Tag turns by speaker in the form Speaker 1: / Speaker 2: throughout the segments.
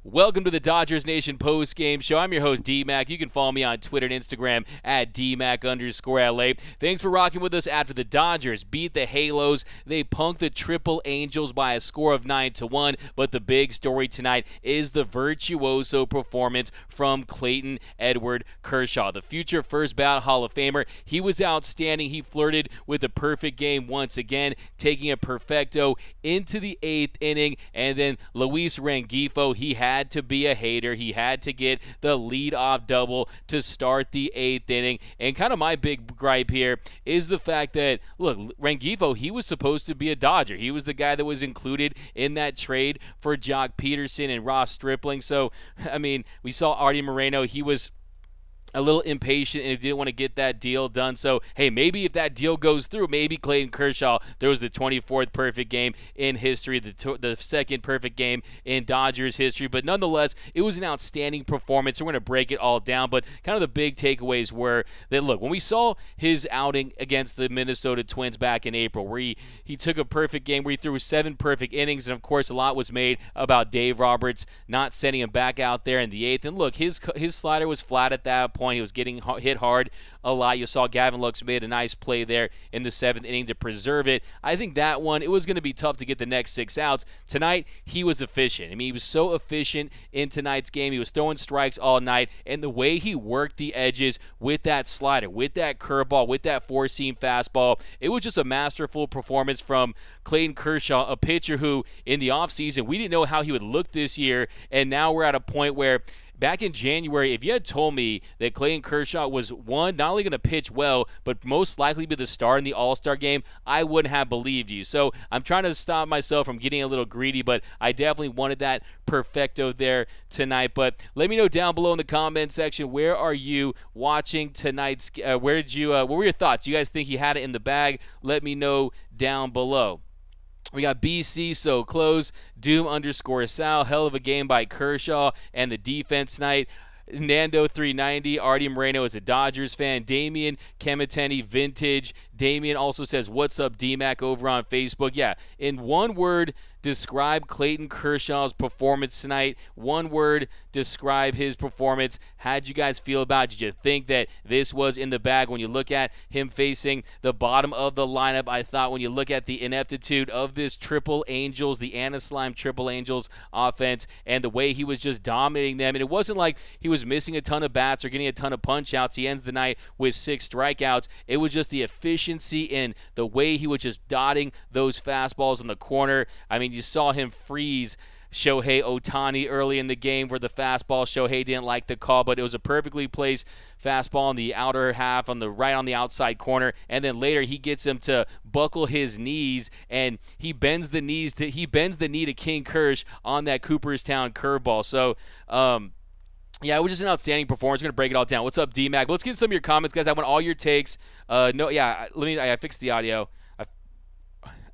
Speaker 1: Welcome to the Dodgers Nation post-game show. I'm your host, D-Mac. You can follow me on Twitter and Instagram at DMac_LA. Thanks for rocking with us after the Dodgers beat the Halos. They punked the Triple Angels by a score of 9-1, but the big story tonight is the virtuoso performance from Clayton Edward Kershaw, the future first ballot Hall of Famer. He was outstanding. He flirted with a perfect game once again, taking a perfecto into the 8th inning, and then Luis Rengifo, he had to be a hater. He had to get the lead-off double to start the 8th inning. And kind of my big gripe here is the fact that, look, Rengifo, he was supposed to be a Dodger. He was the guy that was included in that trade for Jock Peterson and Ross Stripling. So, I mean, we saw Artie Moreno. He was a little impatient and didn't want to get that deal done. So, hey, maybe if that deal goes through, maybe Clayton Kershaw, there was the 24th perfect game in history, the second perfect game in Dodgers history. But nonetheless, it was an outstanding performance. We're going to break it all down. But kind of the big takeaways were that, look, when we saw his outing against the Minnesota Twins back in April, where he took a perfect game, where he threw 7 perfect innings, and of course a lot was made about Dave Roberts not sending him back out there in the 8th. And look, his slider was flat at that point. He was getting hit hard a lot. You saw Gavin Lux made a nice play there in the 7th inning to preserve it. I think that one, it was going to be tough to get the next 6 outs. Tonight, he was efficient. I mean, he was so efficient in tonight's game. He was throwing strikes all night, and the way he worked the edges with that slider, with that curveball, with that four-seam fastball, it was just a masterful performance from Clayton Kershaw, a pitcher who, in the offseason, we didn't know how he would look this year, and now we're at a point where back in January, if you had told me that Clayton Kershaw was, one, not only going to pitch well, but most likely be the star in the All-Star game, I wouldn't have believed you. So I'm trying to stop myself from getting a little greedy, but I definitely wanted that perfecto there tonight. But let me know down below in the comment section, where are you watching tonight's, what were your thoughts? You guys think he had it in the bag? Let me know down below. We got BC so close, Doom_Sal, hell of a game by Kershaw and the defense night. Nando 390, Artie Moreno is a Dodgers fan. Damian Kemiteni Vintage. Damian also says, what's up, D-Mac, over on Facebook. Yeah, in one word, describe Clayton Kershaw's performance tonight. One word, describe his performance. How'd you guys feel about it? Did you think that this was in the bag? When you look at him facing the bottom of the lineup, I thought when you look at the ineptitude of this Triple Angels, the Anaslime Triple Angels offense, and the way he was just dominating them, and it wasn't like he was missing a ton of bats or getting a ton of punch-outs. He ends the night with 6 strikeouts. It was just the efficiency in the way he was just dotting those fastballs in the corner. I mean, you saw him freeze Shohei Ohtani early in the game where the fastball, Shohei didn't like the call, but it was a perfectly placed fastball in the outer half, right on the outside corner, and then later he gets him to buckle his knees, and he bends the knee to King Kersh on that Cooperstown curveball. So, yeah, it was just an outstanding performance. We're going to break it all down. What's up, D-Mac? Let's get some of your comments, guys. I want all your takes. I fixed the audio.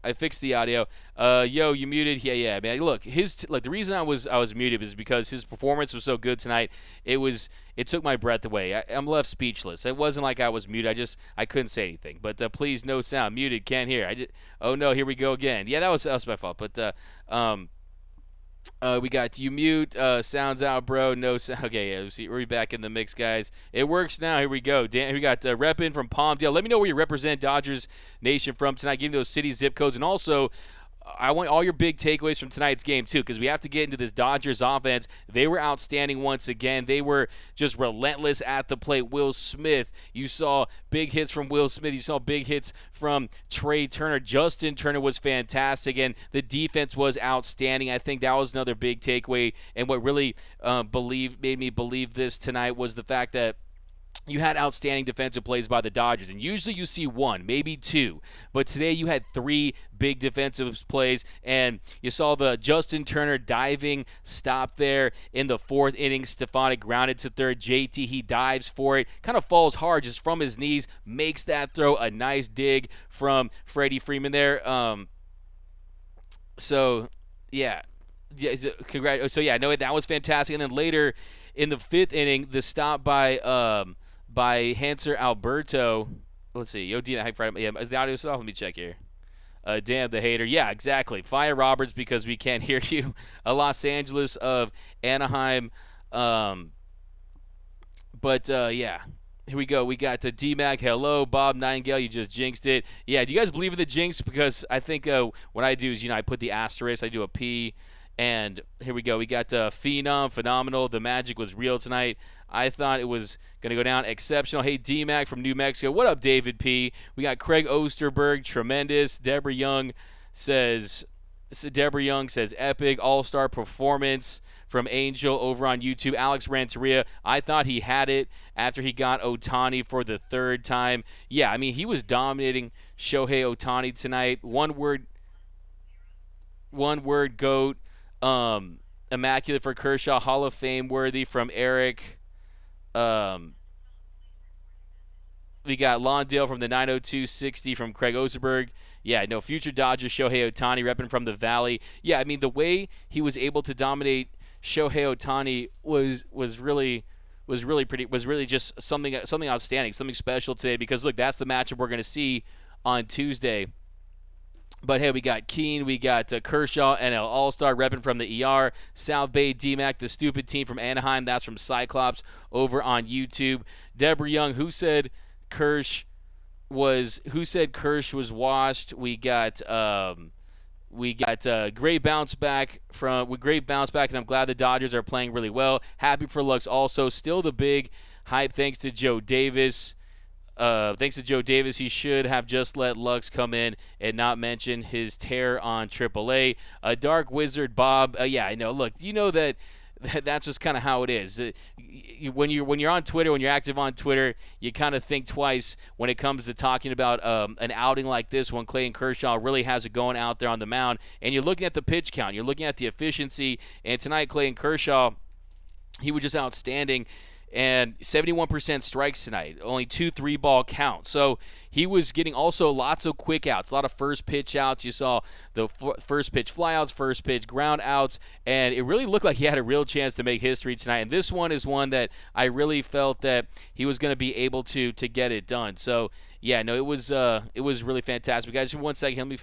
Speaker 1: I fixed the audio. Yo, you muted? Yeah, man. Look, the reason I was muted is because his performance was so good tonight. It took my breath away. I'm left speechless. It wasn't like I was muted. I couldn't say anything. But please, no sound. Muted. Can't hear. Oh no, here we go again. Yeah, that was my fault. But we got you mute, sounds out, bro. No sound. Okay, yeah, we're back in the mix, guys. It works now. Here we go. Dan, we got rep in from Palmdale. Let me know where you represent Dodgers Nation from tonight. Give me those city zip codes, and also I want all your big takeaways from tonight's game, too, because we have to get into this Dodgers offense. They were outstanding once again. They were just relentless at the plate. Will Smith, you saw big hits from Will Smith. You saw big hits from Trey Turner. Justin Turner was fantastic, and the defense was outstanding. I think that was another big takeaway, and what really made me believe this tonight was the fact that you had outstanding defensive plays by the Dodgers, and usually you see 1, maybe 2, but today you had 3 big defensive plays, and you saw the Justin Turner diving stop there in the 4th inning. Stefanik grounded to third. JT, he dives for it, kind of falls hard just from his knees, makes that throw. A nice dig from Freddie Freeman there. Congrats. So, yeah, no, that was fantastic. And then later in the 5th inning, the stop by Hanser Alberto. Let's see. Yo, D, yeah, is the audio still off? Let me check here. Damn the hater. Yeah, exactly. Fire Roberts because we can't hear you. Los Angeles of Anaheim. Yeah. Here we go. We got D-Mac. Hello, Bob Nightingale. You just jinxed it. Yeah, do you guys believe in the jinx? Because I think what I do is, I put the asterisk. I do a P. And here we go. We got Phenom, phenomenal. The magic was real tonight. I thought it was going to go down. Exceptional. Hey, D-Mac from New Mexico. What up, David P? We got Craig Osterberg. Tremendous. Deborah Young says epic. All-star performance from Angel over on YouTube. Alex Ranteria, I thought he had it after he got Ohtani for the third time. Yeah, I mean, he was dominating Shohei Ohtani tonight. One word, GOAT. Immaculate for Kershaw, Hall of Fame worthy from Eric. We got Lawndale from the 90260 from Craig Osterberg. Yeah, no, future Dodger Shohei Ohtani repping from the Valley. Yeah, I mean, the way he was able to dominate Shohei Ohtani was really just something outstanding, something special today, because look, that's the matchup we're going to see on Tuesday. But hey, we got Keene, we got Kershaw, NL All-Star repping from the ER. South Bay D-Mac, the stupid team from Anaheim. That's from Cyclops over on YouTube. Deborah Young, who said Kersh was washed. We got great bounce back, and I'm glad the Dodgers are playing really well. Happy for Lux also. Still the big hype thanks to Joe Davis. He should have just let Lux come in and not mention his tear on AAA. Dark Wizard Bob, yeah, I know. Look, you know that's just kind of how it is. When you're on Twitter, when you're active on Twitter, you kind of think twice when it comes to talking about an outing like this when Clayton Kershaw really has it going out there on the mound. And you're looking at the pitch count, you're looking at the efficiency. And tonight, Clayton Kershaw, he was just outstanding. And 71% strikes tonight, only 2 3-ball counts. So he was getting also lots of quick outs, a lot of first pitch outs. You saw the first pitch flyouts, first pitch ground outs, and it really looked like he had a real chance to make history tonight. And this one is one that I really felt that he was going to be able to get it done. So yeah, no, it was really fantastic. Guys, just 1 second, let me.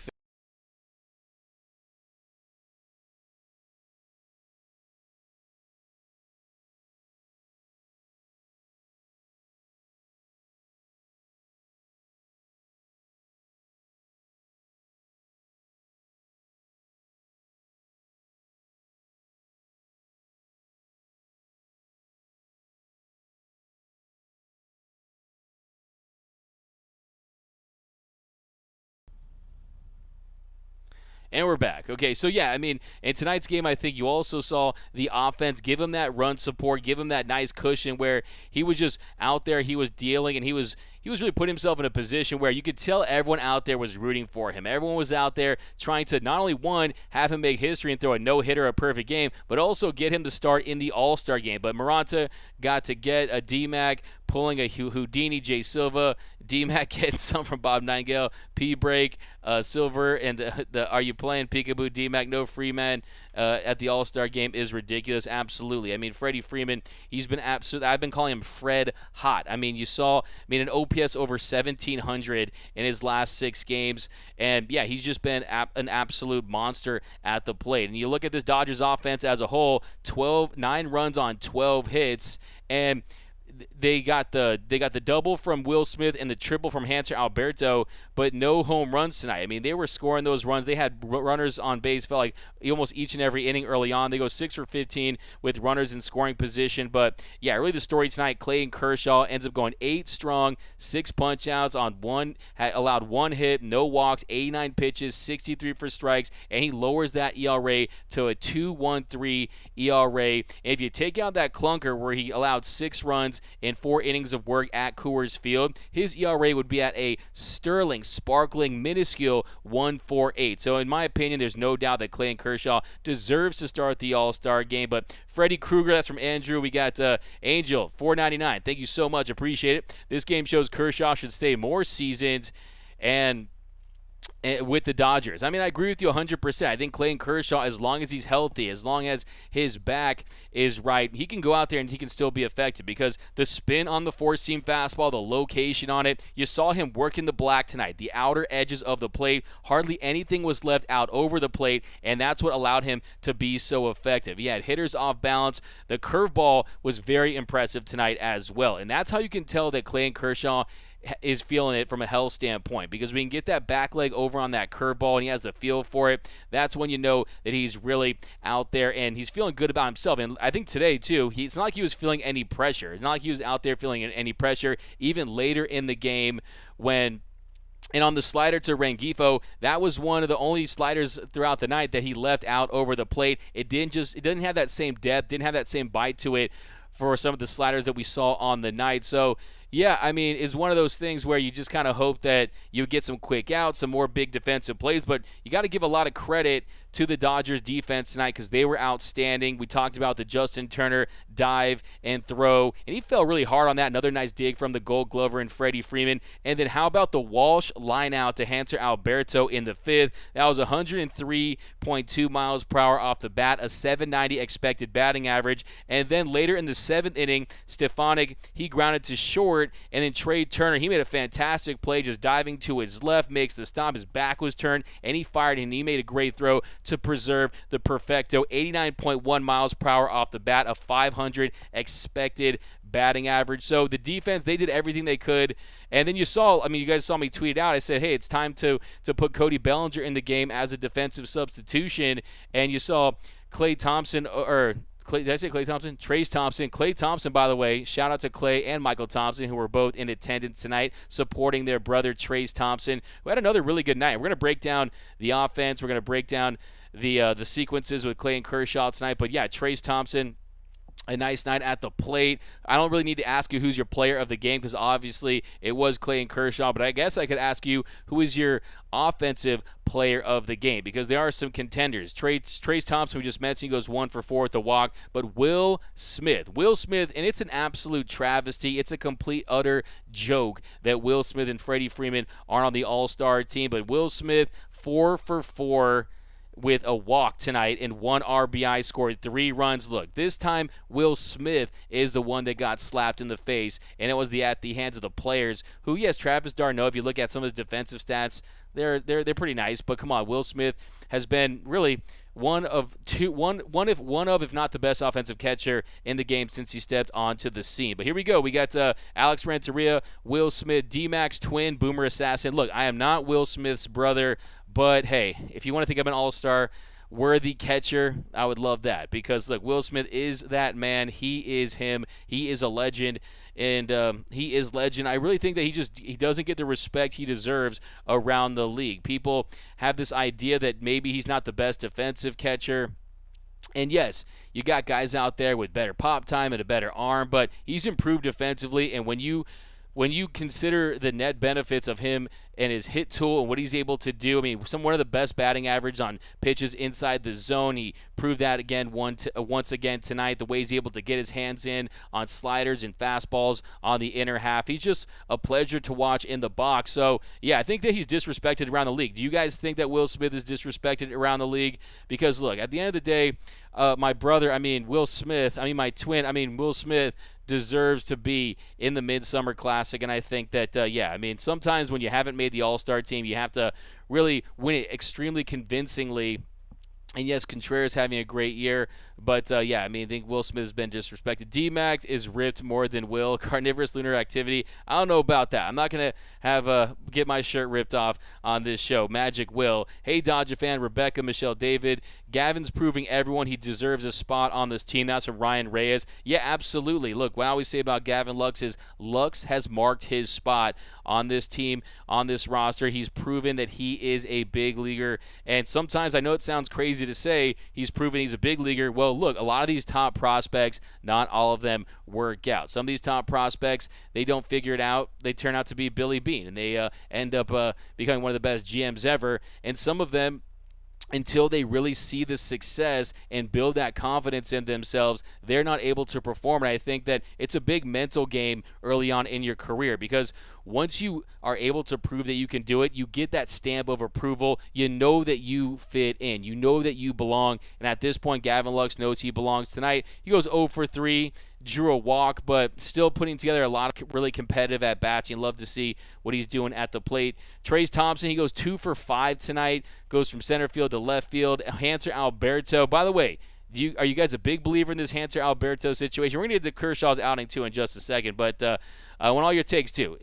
Speaker 1: And we're back. Okay, so yeah, I mean, in tonight's game, I think you also saw the offense give him that run support, give him that nice cushion where he was just out there, he was dealing, and he was really putting himself in a position where you could tell everyone out there was rooting for him. Everyone was out there trying to not only, one, have him make history and throw a no-hitter, a perfect game, but also get him to start in the All-Star game. But Maranta got to get a D-Mac, pulling a Houdini, J. Silva, D-Mac getting some from Bob Nightingale, P-Break, Silver, and the Are You Playing Peekaboo D-Mac, no free man at the All-Star game is ridiculous. Absolutely. I mean, Freddie Freeman, he's been absolutely, I've been calling him Fred Hot. I mean, you saw, an OPS over 1,700 in his last 6 games, and yeah, he's just been an absolute monster at the plate. And you look at this Dodgers offense as a whole, 9 runs on 12 hits, and they got the double from Will Smith and the triple from Hanser Alberto, but no home runs tonight. I mean, they were scoring those runs. They had runners on base, felt like almost each and every inning early on. They go 6 for 15 with runners in scoring position. But yeah, really the story tonight, Clayton Kershaw ends up going 8 strong, 6 punch outs on allowed 1 hit, no walks, 89 pitches, 63 for strikes, and he lowers that ERA to a 2.13 ERA. And if you take out that clunker where he allowed 6 runs in 4 innings of work at Coors Field, his ERA would be at a sterling, sparkling, minuscule 1.48. So in my opinion, there's no doubt that Clayton Kershaw deserves to start the All-Star game. But Freddie Krueger, that's from Andrew. We got Angel, $4.99. Thank you so much. Appreciate it. This game shows Kershaw should stay more seasons. And with the Dodgers. I mean, I agree with you 100%. I think Clayton Kershaw, as long as he's healthy, as long as his back is right, he can go out there and he can still be effective because the spin on the four-seam fastball, the location on it, you saw him working the black tonight, the outer edges of the plate. Hardly anything was left out over the plate, and that's what allowed him to be so effective. He had hitters off balance. The curveball was very impressive tonight as well, and that's how you can tell that Clayton Kershaw is feeling it from a health standpoint, because we can get that back leg over on that curveball and he has the feel for it. That's when you know that he's really out there and he's feeling good about himself. And I think today too, it's not like he was feeling any pressure. It's not like he was out there feeling any pressure even later in the game and on the slider to Rengifo, that was one of the only sliders throughout the night that he left out over the plate. It didn't have that same depth, didn't have that same bite to it for some of the sliders that we saw on the night. So yeah, I mean, it's one of those things where you just kind of hope that you get some quick outs, some more big defensive plays, but you got to give a lot of credit to the Dodgers defense tonight because they were outstanding. We talked about the Justin Turner dive and throw, and he fell really hard on that. Another nice dig from the Gold Glover and Freddie Freeman. And then how about the Walsh line out to Hanser Alberto in the fifth? That was 103.2 miles per hour off the bat, a 790 expected batting average. And then later in the seventh inning, Stefanik, he grounded to short, and then Trey Turner, he made a fantastic play just diving to his left, makes the stop, his back was turned, and he fired and he made a great throw to preserve the perfecto, 89.1 miles per hour off the bat, a 500 expected batting average. So the defense, they did everything they could. And then you guys saw me tweet it out. I said, hey, it's time to put Cody Bellinger in the game as a defensive substitution. And you saw Did I say Clay Thompson? Trace Thompson. Clay Thompson, by the way, shout out to Clay and Michael Thompson, who were both in attendance tonight supporting their brother Trace Thompson, who had another really good night. We're going to break down the offense. We're going to break down the sequences with Clay and Kershaw tonight. But, yeah, Trace Thompson, a nice night at the plate. I don't really need to ask you who's your player of the game because obviously it was Clayton Kershaw, but I guess I could ask you who is your offensive player of the game because there are some contenders. Trace Thompson, we just mentioned, he goes 1 for 4 with the walk, but Will Smith, and it's an absolute travesty. It's a complete, utter joke that Will Smith and Freddie Freeman aren't on the All-Star team, but Will Smith, 4 for 4 with a walk tonight and 1 RBI, scored 3 runs. Look, this time Will Smith is the one that got slapped in the face, and it was at the hands of the players who, yes, Travis d'Arnaud, if you look at some of his defensive stats, they're pretty nice, but come on, Will Smith has been really if not the best offensive catcher in the game since he stepped onto the scene. But here we go. We got Alex Renteria, Will Smith, D-Mac's twin, Boomer Assassin. Look, I am not Will Smith's brother, but hey, if you want to think of an all-star worthy catcher, I would love that because, look, Will Smith is that man. He is him. He is a legend, and he is legend. I really think that he doesn't get the respect he deserves around the league. People have this idea that maybe he's not the best defensive catcher. And yes, you got guys out there with better pop time and a better arm, but he's improved defensively, and when you consider the net benefits of him and his hit tool and what he's able to do, I mean, one of the best batting average on pitches inside the zone. He proved that again once again tonight, the way he's able to get his hands in on sliders and fastballs on the inner half. He's just a pleasure to watch in the box. So, yeah, I think that he's disrespected around the league. Do you guys think that Will Smith is disrespected around the league? Because, look, at the end of the day, my twin, Will Smith deserves to be in the Midsummer Classic, and I think that, sometimes when you haven't made the All-Star team, you have to really win it extremely convincingly. And yes, Contreras having a great year, but I think Will Smith has been disrespected. D-Mac is ripped more than Will. Carnivorous lunar activity, I don't know about that. I'm not going to get my shirt ripped off on this show. Magic Will. Hey, Dodger fan, Rebecca, Michelle David. Gavin's proving everyone he deserves a spot on this team. That's from Ryan Reyes. Yeah, absolutely. Look, what I always say about Gavin Lux is Lux has marked his spot on this team, on this roster. He's proven that he is a big leaguer, and sometimes I know it sounds crazy to say he's proven he's a big leaguer. Well, look, a lot of these top prospects, not all of them work out. Some of these top prospects, they don't figure it out. They turn out to be Billy Bean, and they end up becoming one of the best GMs ever. And some of them, until they really see the success and build that confidence in themselves, they're not able to perform. And I think that it's a big mental game early on in your career because once you are able to prove that you can do it, you get that stamp of approval. You know that you fit in. You know that you belong. And at this point, Gavin Lux knows he belongs tonight. He goes 0 for 3. Drew a walk, but still putting together a lot of really competitive at-bats. You love to see what he's doing at the plate. Trace Thompson, he goes 2 for 5 tonight, goes from center field to left field. Hanser Alberto, by the way, are you guys a big believer in this Hanser Alberto situation? We're going to get to Kershaw's outing, too, in just a second, but I want all your takes, too.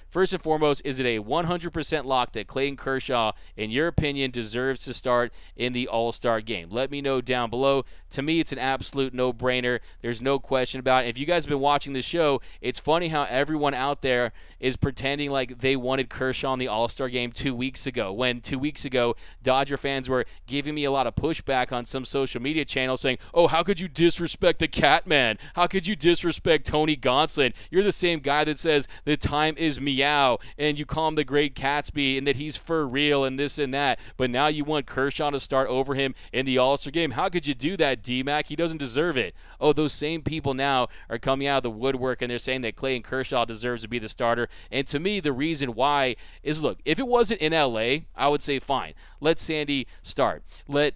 Speaker 1: First and foremost, is it a 100% lock that Clayton Kershaw, in your opinion, deserves to start in the All-Star game? Let me know down below. To me, it's an absolute no-brainer. There's no question about it. If you guys have been watching the show, it's funny how everyone out there is pretending like they wanted Kershaw in the All-Star game 2 weeks ago, when 2 weeks ago, Dodger fans were giving me a lot of pushback on some social media channels saying, oh, how could you disrespect the Catman? How could you disrespect Tony Gonsolin? You're the same guy that says the time is meow, and you call him the Great Gatsby, and that he's for real, and this and that. But now you want Kershaw to start over him in the All-Star game. How could you do that, D-Mac? He doesn't deserve it. Oh, those same people now are coming out of the woodwork, and they're saying that Clayton Kershaw deserves to be the starter. And to me, the reason why is, look, if it wasn't in L.A., I would say fine. Let Sandy start. Let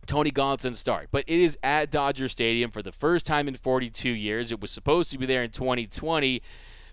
Speaker 1: Tony Gonsolin start. But it is at Dodger Stadium for the first time in 42 years. It was supposed to be there in 2020,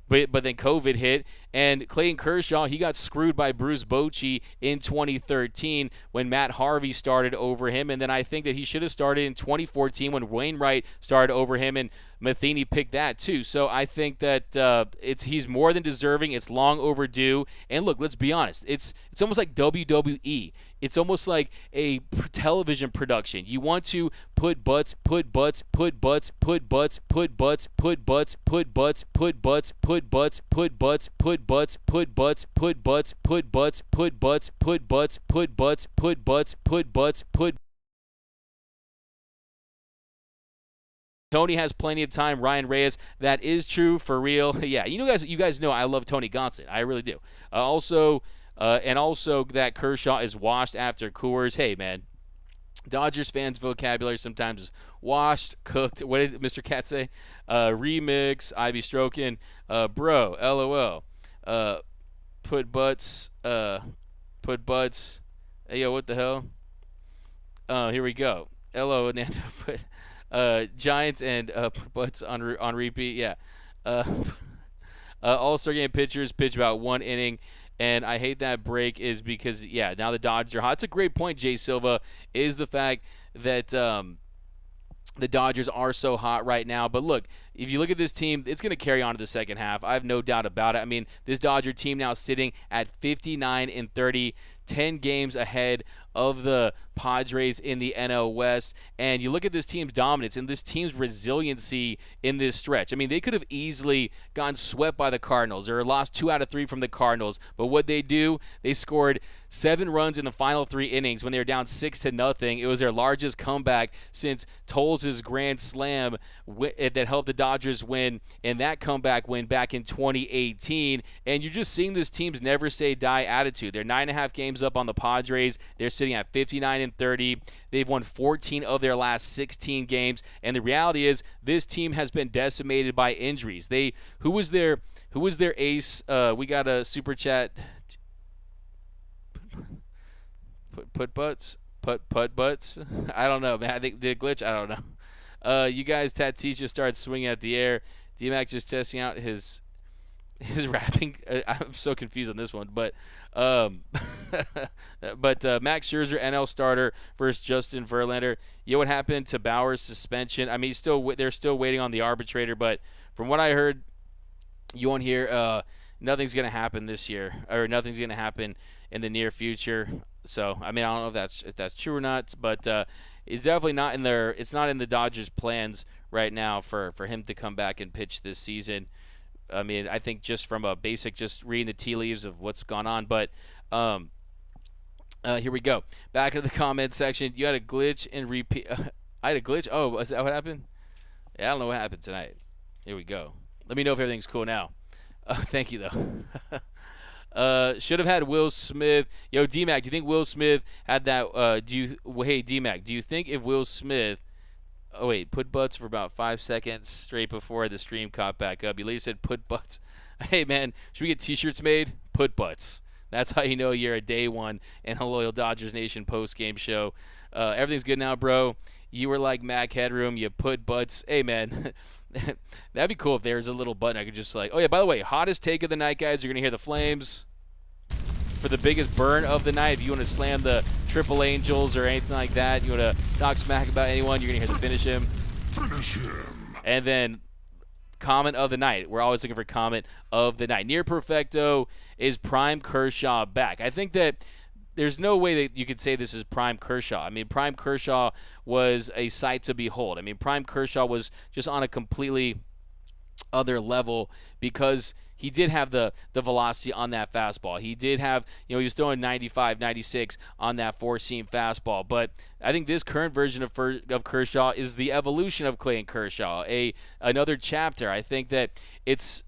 Speaker 1: but then COVID hit, and Clayton Kershaw, he got screwed by Bruce Bochy in 2013 when Matt Harvey started over him, and then I think that he should have started in 2014 when Wainwright started over him, and Matheny picked that too. So I think that he's more than deserving. It's long overdue. And look, let's be honest. It's almost like WWE. It's almost like a television production. You want to put butts, put butts, put butts, put butts, put butts, put butts, put butts, put butts, put butts, put butts, put butts, put butts, put butts, put butts, put butts, put butts, put butts, put butts, put butts, put. Tony has plenty of time. Ryan Reyes, that is true for real. Yeah, you guys know I love Tony Gonsolin. I really do. Also that Kershaw is washed after Coors. Hey, man, Dodgers fans' vocabulary sometimes is washed, cooked. What did Mr. Cat say? Remix, I be stroking. Bro, LOL. Put butts. Hey, yo, what the hell? Here we go. Hello, Nando. Put Giants and butts on repeat. Yeah. All-Star game pitchers pitch about 1 inning. And I hate that break is because, yeah, now the Dodgers are hot. It's a great point, Jay Silva, is the fact that the Dodgers are so hot right now. But look, if you look at this team, it's going to carry on to the second half. I have no doubt about it. I mean, this Dodger team now sitting at 59-30, 10 games ahead of the Padres in the NL West. And you look at this team's dominance and this team's resiliency in this stretch. I mean, they could have easily gone swept by the Cardinals or lost 2 out of 3 from the Cardinals. But what they do, they scored 7 runs in the final 3 innings when they were down 6-0. It was their largest comeback since Toles' grand slam that helped the Dodgers win, and that comeback win back in 2018. And you're just seeing this team's never say die attitude. They're 9.5 games up on the Padres. They're sitting at 59-30. They've won 14 of their last 16 games. And the reality is this team has been decimated by injuries. Who was their ace? We got a super chat. Put butts. I don't know, man. I think did it glitch? I don't know. You guys, Tatis just started swinging at the air. D-Mac just testing out his rapping. I'm so confused on this one, but Max Scherzer, NL starter versus Justin Verlander. You know what happened to Bauer's suspension? I mean, they're still waiting on the arbitrator, but from what I heard, you won't hear nothing's going to happen this year, or nothing's going to happen in the near future. So, I mean, I don't know if that's true or not, but it's definitely not in it's not in the Dodgers' plans right now for him to come back and pitch this season. I mean, I think just from a basic, just reading the tea leaves of what's gone on. But here we go. Back in the comment section. You had a glitch and repeat. I had a glitch. Oh, is that what happened? Yeah, I don't know what happened tonight. Here we go. Let me know if everything's cool now. Thank you, though. Should have had Will Smith. Yo, D-Mac, do you think Will Smith had that? Hey, D-Mac, do you think if Will Smith Oh, wait. Put butts for about 5 seconds straight before the stream caught back up. You later said put butts. Hey, man, should we get T-shirts made? Put butts. That's how you know you're a day one in a loyal Dodgers Nation post-game show. Everything's good now, bro. You were like Mac Headroom. You put butts. Hey, man, that'd be cool if there's a little button I could just like, oh, yeah, by the way, hottest take of the night, guys. You're going to hear the Flames for the biggest burn of the night. If you want to slam the Triple Angels or anything like that, you want to talk smack about anyone, you're going to hear the finish him.
Speaker 2: Finish him.
Speaker 1: And then comment of the night. We're always looking for comment of the night. Near perfecto is prime Kershaw back. I think that there's no way that you could say this is prime Kershaw. I mean, prime Kershaw was a sight to behold. I mean, prime Kershaw was just on a completely other level because he did have the velocity on that fastball. He did have, he was throwing 95, 96 on that four-seam fastball. But I think this current version of Kershaw is the evolution of Clayton Kershaw, another chapter. I think that it's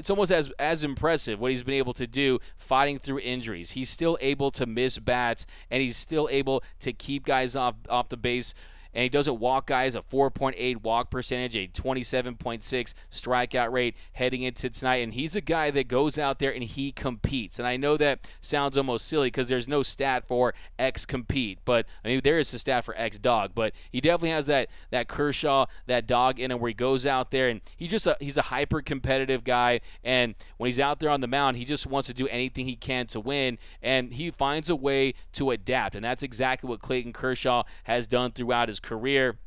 Speaker 1: almost as impressive what he's been able to do fighting through injuries. He's still able to miss bats, and he's still able to keep guys off the base. And he doesn't walk guys, a 4.8 walk percentage, a 27.6 strikeout rate heading into tonight. And he's a guy that goes out there and he competes. And I know that sounds almost silly because there's no stat for X compete. But, I mean, there is a stat for X dog. But he definitely has that Kershaw, that dog in him where he goes out there and he's a hyper-competitive guy. And when he's out there on the mound, he just wants to do anything he can to win. And he finds a way to adapt. And that's exactly what Clayton Kershaw has done throughout his career.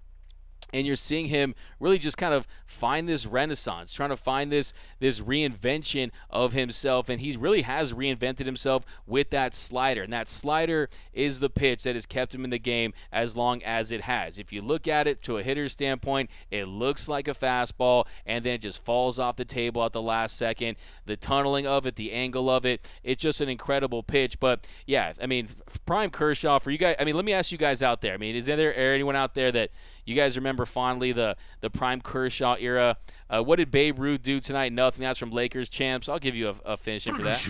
Speaker 1: And you're seeing him really just kind of find this renaissance, trying to find this reinvention of himself. And he really has reinvented himself with that slider. And that slider is the pitch that has kept him in the game as long as it has. If you look at it to a hitter's standpoint, it looks like a fastball, and then it just falls off the table at the last second. The tunneling of it, the angle of it, it's just an incredible pitch. But, yeah, I mean, prime Kershaw for you guys. I mean, let me ask you guys out there. I mean, is there anyone out there that you guys remember fondly the prime Kershaw era? What did Babe Ruth do tonight? Nothing. That's from Lakers champs. I'll give you a finishing for that.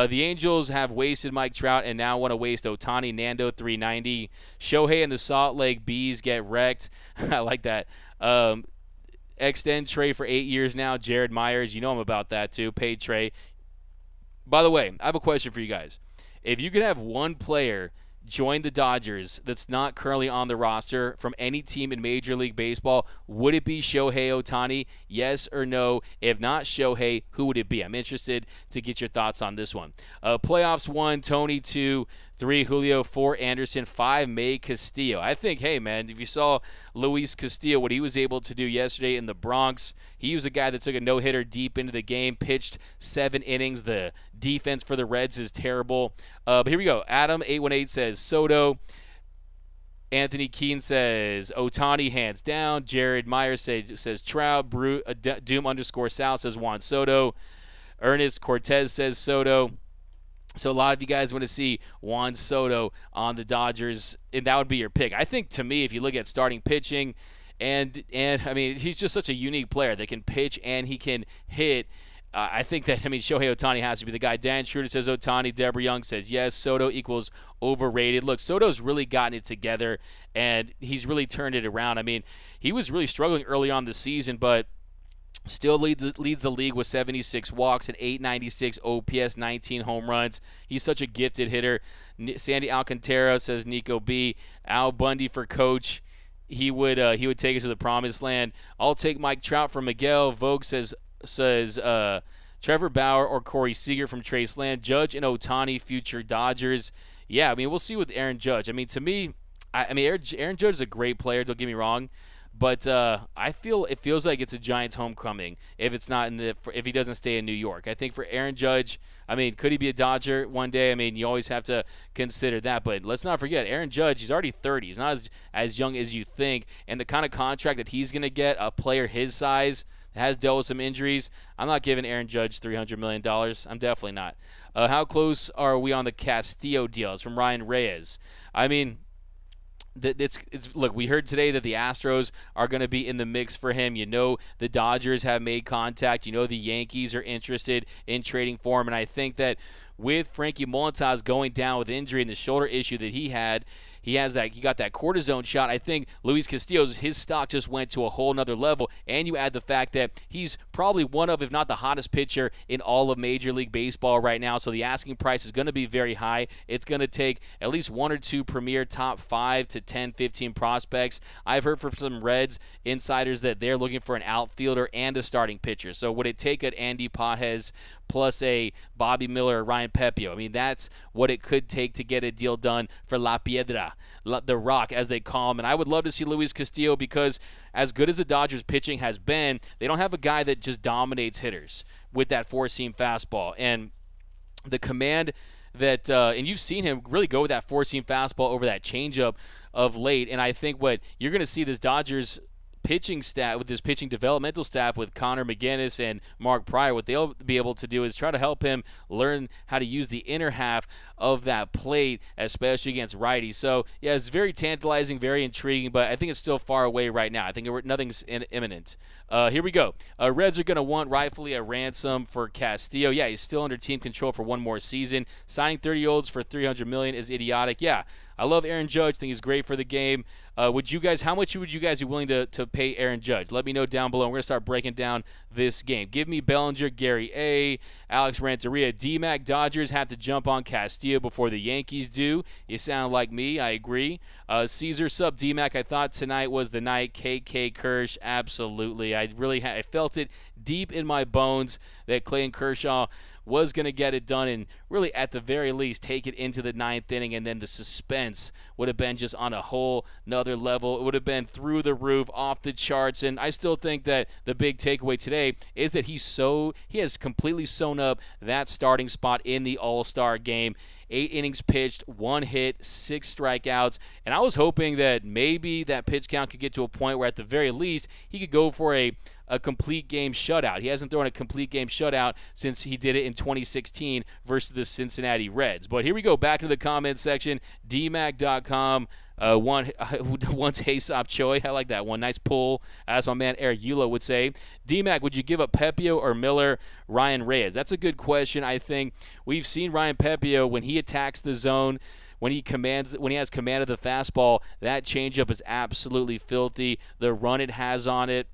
Speaker 1: The Angels have wasted Mike Trout and now want to waste Ohtani. Nando 390. Shohei and the Salt Lake Bees get wrecked. I like that. Extend Trey for 8 years now. Jared Myers. You know him about that too. Paid Trey. By the way, I have a question for you guys. If you could have one player join the Dodgers that's not currently on the roster from any team in Major League Baseball, would it be Shohei Ohtani? Yes or no? If not Shohei, who would it be? I'm interested to get your thoughts on this one. Playoffs 1, Tony 2, 3, Julio, 4, Anderson, 5, May Castillo. I think, hey, man, if you saw Luis Castillo, what he was able to do yesterday in the Bronx, he was a guy that took a no-hitter deep into the game, pitched 7 innings. The defense for the Reds is terrible. But here we go. Adam 818 says Soto. Anthony Keene says Ohtani hands down. Jared Myers says Trout. Doom _Sal says Juan Soto. Ernest Cortez says Soto. So a lot of you guys want to see Juan Soto on the Dodgers, and that would be your pick. I think, to me, if you look at starting pitching, and I mean, he's just such a unique player that can pitch and he can hit. I think that, Shohei Ohtani has to be the guy. Dan Schroeder says Ohtani. Deborah Young says yes. Soto equals overrated. Look, Soto's really gotten it together, and he's really turned it around. I mean, he was really struggling early on the season, but still leads the league with 76 walks and 896 OPS, 19 home runs. He's such a gifted hitter. Sandy Alcantara says Nico B. Al Bundy for coach. He would take us to the promised land. I'll take Mike Trout from Miguel. Vogue says Trevor Bauer or Corey Seager from Trace Land. Judge and Ohtani, future Dodgers. Yeah, we'll see with Aaron Judge. To me, Aaron Judge is a great player. Don't get me wrong. But it feels like it's a Giants homecoming if it's not if he doesn't stay in New York. I think for Aaron Judge, could he be a Dodger one day? You always have to consider that. But let's not forget, Aaron Judge, he's already 30. He's not as young as you think. And the kind of contract that he's going to get, a player his size that has dealt with some injuries, I'm not giving Aaron Judge $300 million. I'm definitely not. How close are we on the Castillo deal? It's from Ryan Reyes. Look, we heard today that the Astros are going to be in the mix for him. The Dodgers have made contact. The Yankees are interested in trading for him. And I think that with Frankie Montas going down with injury and the shoulder issue that he had. He got that cortisone shot. I think Luis Castillo's, his stock just went to a whole nother level. And you add the fact that he's probably one of, if not the hottest pitcher in all of Major League Baseball right now. So the asking price is going to be very high. It's going to take at least one or two premier top 5 to 10, 15 prospects. I've heard from some Reds insiders that they're looking for an outfielder and a starting pitcher. So would it take an Andy Pages plus a Bobby Miller or Ryan Pepiot? I mean, that's what it could take to get a deal done for La Piedra, the Rock, as they call him. And I would love to see Luis Castillo, because as good as the Dodgers pitching has been, they don't have a guy that just dominates hitters with that four-seam fastball. And the command that, and you've seen him really go with that four-seam fastball over that changeup of late. And I think what you're going to see this Dodgers pitching staff, with this pitching developmental staff with Connor McGinnis and Mark Pryor, what they'll be able to do is try to help him learn how to use the inner half of that plate, especially against righties. So, yeah, it's very tantalizing, very intriguing, but I think it's still far away right now. I think nothing's imminent. Here we go. Reds are going to want rightfully a ransom for Castillo. Yeah, he's still under team control for one more season. Signing 30-year-olds for $300 million is idiotic. Yeah, I love Aaron Judge. Think he's great for the game. How much would you guys be willing to pay Aaron Judge? Let me know down below. We're going to start breaking down this game. Give me Bellinger, Gary A., Alex Ranteria. D-Mac, Dodgers have to jump on Castillo before the Yankees do. You sound like me. I agree. Caesar, sub D-Mac. I thought tonight was the night. KK Kirsch, absolutely. I felt it deep in my bones that Clayton Kershaw was going to get it done and really, at the very least, take it into the ninth inning, and then the suspense would have been just on a whole nother level. It would have been through the roof, off the charts, and I still think that the big takeaway today is that he has completely sewn up that starting spot in the All-Star game. 8 innings pitched, 1 hit, 6 strikeouts, and I was hoping that maybe that pitch count could get to a point where at the very least he could go for a complete game shutout. He hasn't thrown a complete game shutout since he did it in 2016 versus the Cincinnati Reds. But here we go, back into the comment section, dmac.com. Once Aesop Choi. I like that one. Nice pull, as my man Eric Yulo would say. D-Mac, would you give up Pepiot or Miller, Ryan Reyes? That's a good question. I think we've seen Ryan Pepiot, when he attacks the zone, when he has command of the fastball, that changeup is absolutely filthy. The run it has on it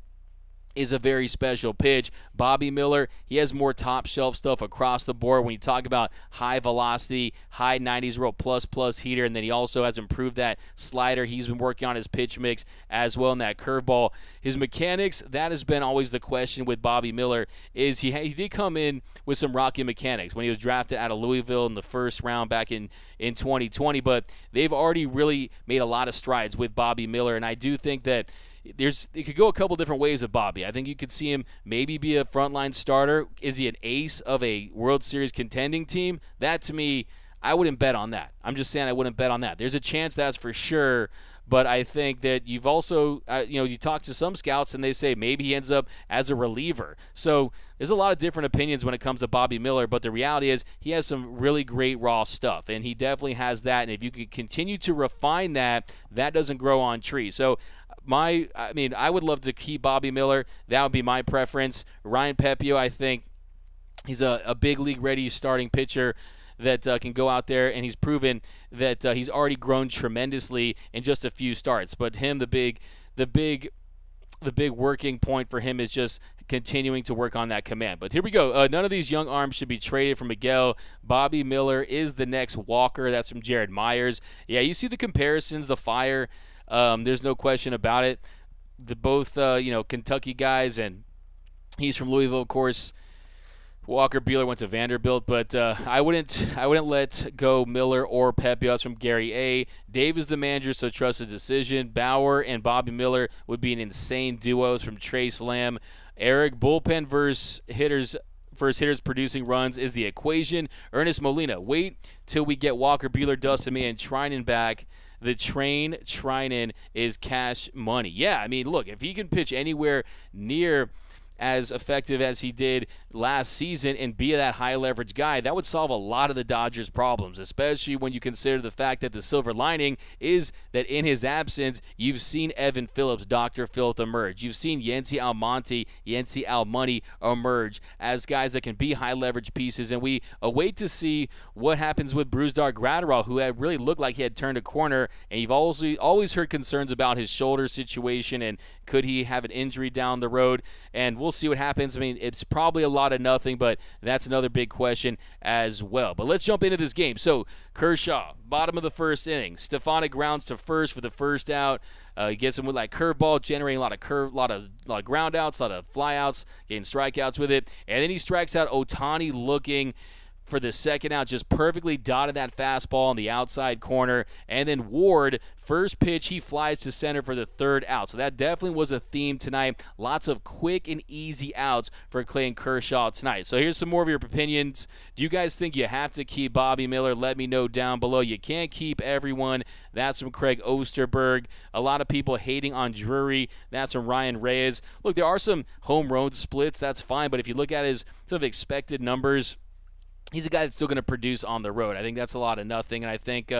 Speaker 1: is a very special pitch. Bobby Miller, he has more top shelf stuff across the board when you talk about high velocity, high 90s roll plus heater, and then he also has improved that slider. He's been working on his pitch mix as well in that curveball. His mechanics, that has been always the question with Bobby Miller, is he did come in with some rocky mechanics when he was drafted out of Louisville in the first round back in 2020, but they've already really made a lot of strides with Bobby Miller, and I do think that it could go a couple different ways with Bobby. I think you could see him maybe be a frontline starter. Is he an ace of a World Series contending team? That, to me, I wouldn't bet on that. I'm just saying I wouldn't bet on that. There's a chance, that's for sure, but I think that you've also, you talk to some scouts and they say maybe he ends up as a reliever. So there's a lot of different opinions when it comes to Bobby Miller, but the reality is he has some really great raw stuff, and he definitely has that, and if you could continue to refine that, that doesn't grow on trees. So I would love to keep Bobby Miller. That would be my preference. Ryan Pepiot, I think he's a big league ready starting pitcher that can go out there, and he's proven that he's already grown tremendously in just a few starts. But him, the big working point for him is just continuing to work on that command. But here we go. None of these young arms should be traded for Miguel. Bobby Miller is the next Walker. That's from Jared Myers. Yeah, you see the comparisons, the fire. There's no question about it. Both Kentucky guys, and he's from Louisville, of course. Walker Buehler went to Vanderbilt, but I wouldn't let go Miller or Pepe. That's from Gary A. Dave is the manager, so trust his decision. Bauer and Bobby Miller would be an insane duo. From Trace Lamb. Eric, bullpen versus hitters producing runs is the equation. Ernest Molina, wait till we get Walker Buehler, Dustin May, and Trinan back. The train Trinan is cash money. Yeah, I mean, look, if he can pitch anywhere near as effective as he did last season and be that high leverage guy, that would solve a lot of the Dodgers' problems, especially when you consider the fact that the silver lining is that in his absence, you've seen Evan Phillips, Dr. Filth, emerge. You've seen Yency Almonte, Yency Almonte emerge as guys that can be high leverage pieces, and we await to see what happens with Brusdar Graterol, who had really looked like he had turned a corner, and you've always heard concerns about his shoulder situation and could he have an injury down the road, and we'll see what happens. I mean, it's probably a lot of nothing, but that's another big question as well. But let's jump into this game. So Kershaw, bottom of the first inning. Stefanik grounds to first for the first out. He gets him with like curveball, generating a lot of ground outs, a lot of fly outs, getting strikeouts with it. And then he strikes out Ohtani looking for the second out, just perfectly dotted that fastball on the outside corner. And then Ward, first pitch, he flies to center for the third out. So that definitely was a theme tonight. Lots of quick and easy outs for Clayton Kershaw tonight. So here's some more of your opinions. Do you guys think you have to keep Bobby Miller? Let me know down below. You can't keep everyone. That's from Craig Osterberg. A lot of people hating on Drury. That's from Ryan Reyes. Look, there are some home run splits. That's fine. But if you look at his sort of expected numbers, he's a guy that's still going to produce on the road. I think that's a lot of nothing, and I think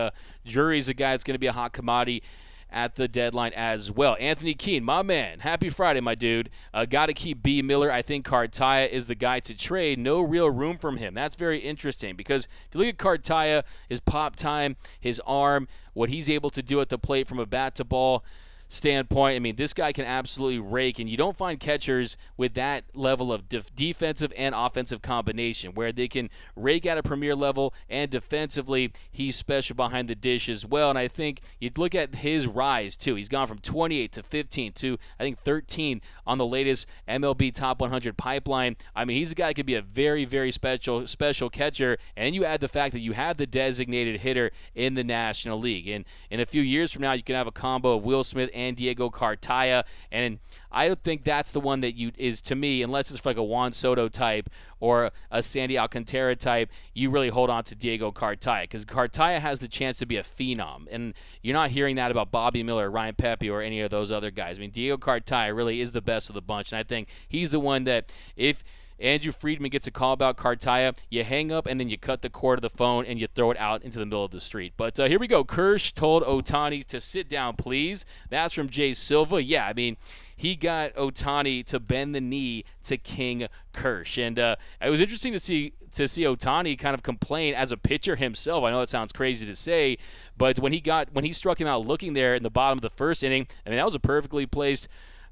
Speaker 1: Drury's a guy that's going to be a hot commodity at the deadline as well. Anthony Keene, my man. Happy Friday, my dude. Got to keep B. Miller. I think Cartaya is the guy to trade. No real room from him. That's very interesting because if you look at Cartaya, his pop time, his arm, what he's able to do at the plate from a bat-to-ball standpoint, I mean, this guy can absolutely rake, and you don't find catchers with that level of defensive and offensive combination where they can rake at a premier level, and defensively, he's special behind the dish as well. And I think you look at his rise, too. He's gone from 28 to 15 to, I think, 13 on the latest MLB Top 100 pipeline. I mean, he's a guy that could be a very, very special catcher, and you add the fact that you have the designated hitter in the National League. And in a few years from now, you can have a combo of Will Smith and Diego Cartaya, and I don't think that's the one that is to me, unless it's like a Juan Soto type or a Sandy Alcantara type, you really hold on to Diego Cartaya, because Cartaya has the chance to be a phenom, and you're not hearing that about Bobby Miller, Ryan Pepe, or any of those other guys. I mean, Diego Cartaya really is the best of the bunch, and I think he's the one that if Andrew Friedman gets a call about Cartaya, you hang up and then you cut the cord of the phone and you throw it out into the middle of the street. But here we go. Kersh told Ohtani to sit down, please. That's from Jay Silva. Yeah, I mean, he got Ohtani to bend the knee to King Kersh. And it was interesting to see Ohtani kind of complain as a pitcher himself. I know that sounds crazy to say, but when he struck him out looking there in the bottom of the first inning, I mean, that was a perfectly placed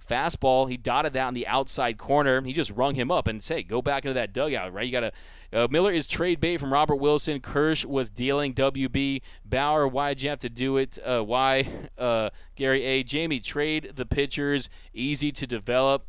Speaker 1: fastball. He dotted that on the outside corner. He just rung him up and say, go back into that dugout, right? You got to Miller is trade bait from Robert Wilson. Kersh was dealing WB. Bauer, why'd you have to do it? Why? Gary A. Jamie, trade the pitchers. Easy to develop.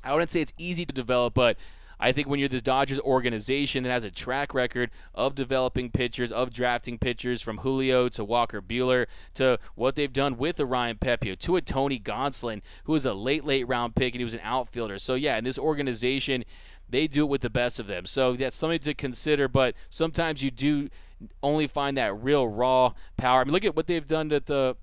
Speaker 1: I wouldn't say it's easy to develop, but I think when you're this Dodgers organization that has a track record of developing pitchers, of drafting pitchers, from Julio to Walker Buehler to what they've done with a Ryan Pepiot to a Tony Gonsolin, who was a late round pick and he was an outfielder. So yeah, in this organization, they do it with the best of them. So that's something to consider, but sometimes you do only find that real raw power. I mean, look at what they've done at the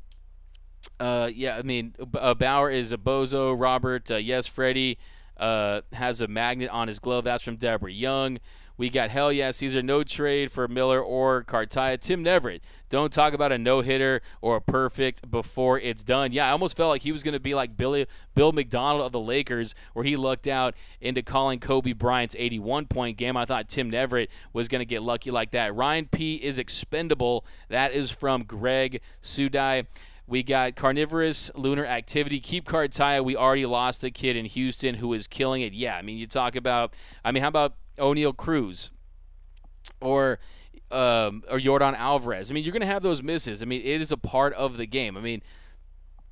Speaker 1: Bauer is a bozo. Robert, yes, Freddie has a magnet on his glove. That's from Deborah Young. We got hell yeah, Caesar, no trade for Miller or Cartaya. Tim Neverett, don't talk about a no-hitter or a perfect before it's done. Yeah, I almost felt like he was going to be like Bill McDonald of the Lakers, where he lucked out into calling Kobe Bryant's 81-point game. I thought Tim Neverett was going to get lucky like that. Ryan P. is expendable. That is from Greg Sudai. We got carnivorous lunar activity. Keep Cartaya. We already lost the kid in Houston who is killing it. Yeah, I mean, you talk about, how about O'Neal Cruz or Yordan Alvarez? I mean, you're going to have those misses. I mean, it is a part of the game. I mean,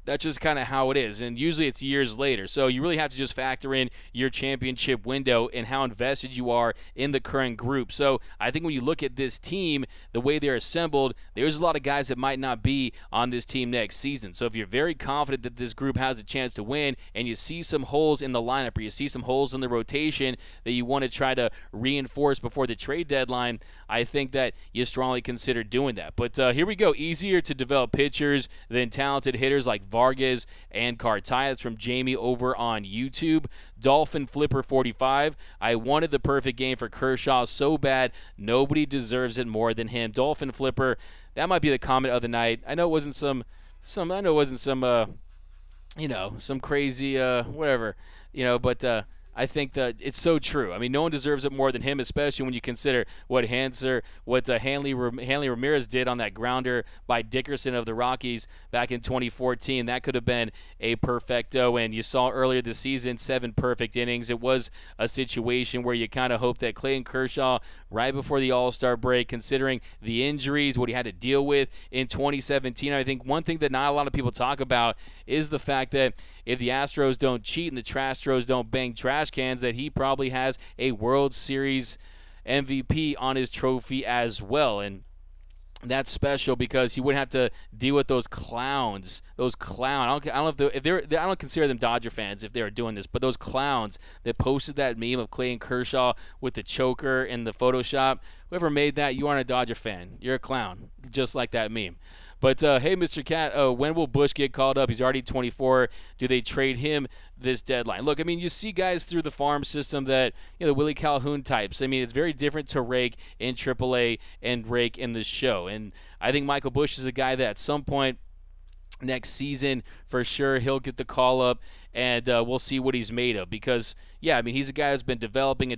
Speaker 1: that's just kind of how it is, and usually it's years later. So you really have to just factor in your championship window and how invested you are in the current group. So I think when you look at this team, the way they're assembled, there's a lot of guys that might not be on this team next season. So if you're very confident that this group has a chance to win and you see some holes in the lineup or you see some holes in the rotation that you want to try to reinforce before the trade deadline, I think that you strongly consider doing that. But here we go. Easier to develop pitchers than talented hitters like Vargas and Cartaya. That's from Jamie over on YouTube. Dolphin Flipper 45. I wanted the perfect game for Kershaw so bad. Nobody deserves it more than him. Dolphin Flipper. That might be the comment of the night. I know it wasn't some some crazy whatever, but I think that it's so true. I mean, no one deserves it more than him, especially when you consider what Hanley Ramirez did on that grounder by Dickerson of the Rockies back in 2014. That could have been a perfecto, and you saw earlier this season 7 perfect innings. It was a situation where you kind of hope that Clayton Kershaw, right before the All-Star break, considering the injuries, what he had to deal with in 2017, I think one thing that not a lot of people talk about is the fact that if the Astros don't cheat and the Trastros don't bang trash cans, that he probably has a World Series MVP on his trophy as well. And that's special because he wouldn't have to deal with those clowns. I don't consider them Dodger fans if they were doing this, but those clowns that posted that meme of Clayton Kershaw with the choker in the Photoshop. Whoever made that, you aren't a Dodger fan. You're a clown, just like that meme. But, hey, Mr. Cat, when will Bush get called up? He's already 24. Do they trade him this deadline? Look, I mean, you see guys through the farm system that, the Willie Calhoun types. I mean, it's very different to rake in AAA and rake in the show. And I think Michael Bush is a guy that at some point next season, for sure, he'll get the call up, and we'll see what he's made of. Because, yeah, I mean, he's a guy who's been developing,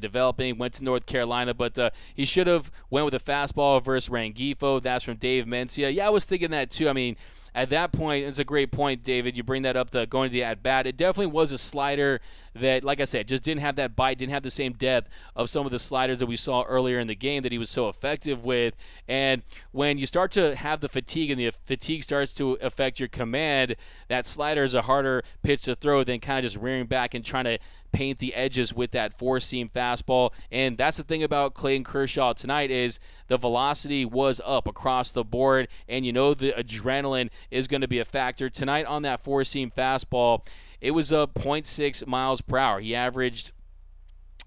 Speaker 1: went to North Carolina, but he should have went with a fastball versus Rengifo. That's from Dave Mencia. Yeah, I was thinking that too. I mean, at that point, it's a great point, David. You bring that up to going to the at-bat. It definitely was a slider that, like I said, just didn't have that bite, didn't have the same depth of some of the sliders that we saw earlier in the game that he was so effective with. And when you start to have the fatigue and the fatigue starts to affect your command, that slider is a harder pitch to throw than kind of just rearing back and trying to paint the edges with that four-seam fastball. And that's the thing about Clayton Kershaw tonight is the velocity was up across the board, and the adrenaline is going to be a factor. Tonight on that four-seam fastball, it was up 0.6 miles per hour.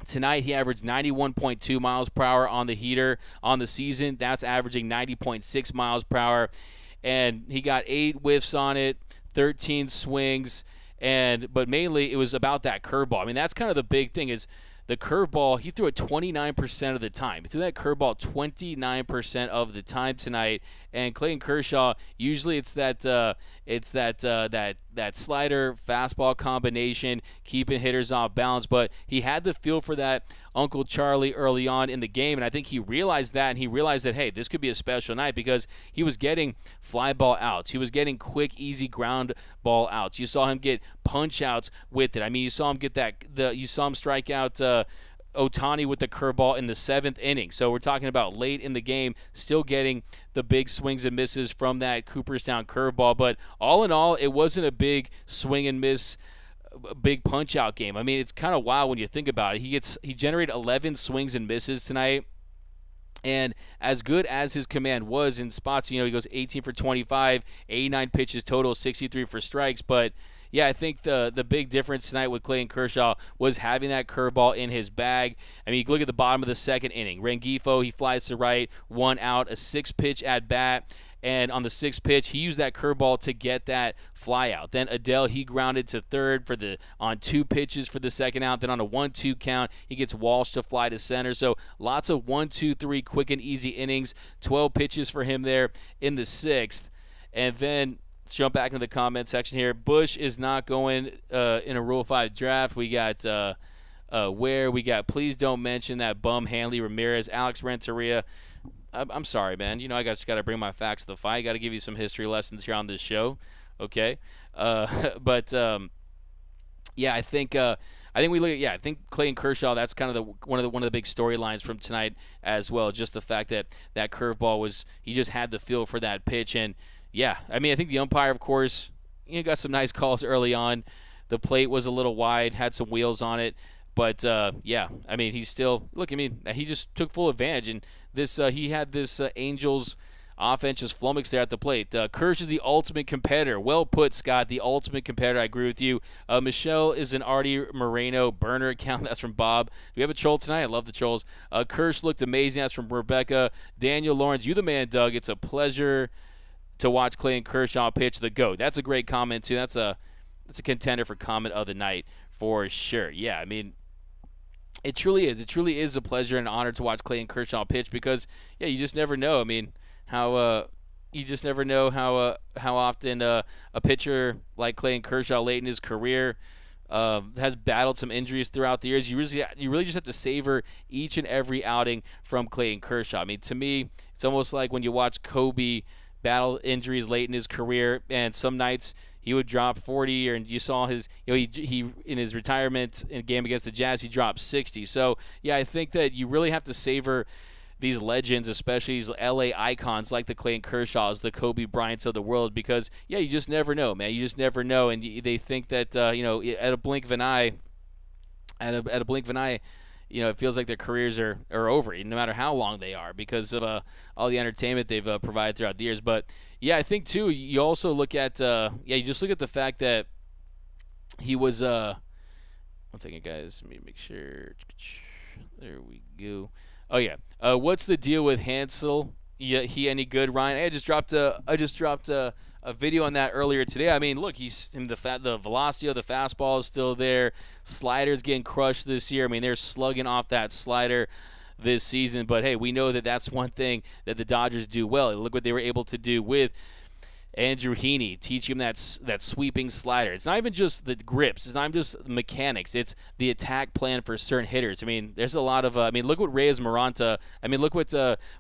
Speaker 1: Tonight, he averaged 91.2 miles per hour on the heater. On the season, that's averaging 90.6 miles per hour. And he got 8 whiffs on it, 13 swings, but mainly it was about that curveball. I mean, that's kind of the big thing is the curveball, he threw it 29% of the time. He threw that curveball 29% of the time tonight. And Clayton Kershaw, usually it's that slider fastball combination, keeping hitters off balance. But he had the feel for that Uncle Charlie early on in the game, and I think he realized that, and he realized that, hey, this could be a special night because he was getting fly ball outs. He was getting quick, easy ground ball outs. You saw him get punch outs with it. I mean, you saw him strike out Ohtani with the curveball in the 7th inning. So we're talking about late in the game, still getting the big swings and misses from that Cooperstown curveball. But all in all, it wasn't a big swing and miss, big punch out game. I mean, it's kind of wild when you think about it. He generated 11 swings and misses tonight. And as good as his command was in spots, he goes 18 for 25, 89 pitches total, 63 for strikes. But yeah, I think the big difference tonight with Clayton Kershaw was having that curveball in his bag. I mean, you look at the bottom of the 2nd inning. Rengifo, he flies to right, 1 out, a 6-pitch at bat. And on the 6th pitch, he used that curveball to get that fly out. Then Adele, he grounded to third on 2 pitches for the 2nd out. Then on a 1-2 count, he gets Walsh to fly to center. So lots of 1, 2, 3 quick and easy innings. 12 pitches for him there in the 6th. And then let's jump back into the comment section here. Bush is not going in a Rule 5 draft. We got please don't mention that bum Hanley Ramirez, Alex Renteria. I'm sorry, man. I just got to bring my facts to the fight. Got to give you some history lessons here on this show, okay? Yeah, I think I think Clayton Kershaw. That's kind of one of the big storylines from tonight as well. Just the fact that curveball he just had the feel for that pitch, and yeah, I mean, I think the umpire, of course, got some nice calls early on. The plate was a little wide, had some wheels on it. But, yeah, I mean, he just took full advantage. And he had this Angels offense just flummoxed there at the plate. Kersh is the ultimate competitor. Well put, Scott, the ultimate competitor. I agree with you. Michelle is an Artie Moreno burner account. That's from Bob. Do we have a troll tonight? I love the trolls. Kersh looked amazing. That's from Rebecca. Daniel Lawrence, you the man, Doug. It's a pleasure to watch Clayton Kershaw pitch the GOAT. That's a great comment, too. That's a contender for comment of the night for sure. Yeah, I mean, it truly is. It truly is a pleasure and honor to watch Clayton Kershaw pitch because, yeah, you just never know. I mean, how you just never know how often a pitcher like Clayton Kershaw late in his career has battled some injuries throughout the years. You really just have to savor each and every outing from Clayton Kershaw. I mean, to me, it's almost like when you watch Kobe battle injuries late in his career, and some nights he would drop 40, and you saw his, he in his retirement in a game against the Jazz, he dropped 60. So, yeah, I think that you really have to savor these legends, especially these LA icons like the Clayton Kershaws, the Kobe Bryants of the world, because, yeah, you just never know, man. You just never know, and they think that, at a blink of an eye, it feels like their careers are over, no matter how long they are, because of all the entertainment they've provided throughout the years. But, yeah, I think, too, you also look at, you just look at the fact that he was, 1 second, guys. Let me make sure. There we go. Oh, yeah. What's the deal with Hansel? Yeah, he any good, Ryan? Hey, I just dropped a video on that earlier today. I mean, look, the velocity of the fastball is still there. Slider's getting crushed this year. I mean, they're slugging off that slider this season. But, hey, we know that that's one thing that the Dodgers do well. Look what they were able to do with Andrew Heaney, teaching him that sweeping slider. It's not even just the grips. It's not even just mechanics. It's the attack plan for certain hitters. I mean, there's a lot of look what Reyes Maranta. I mean, look what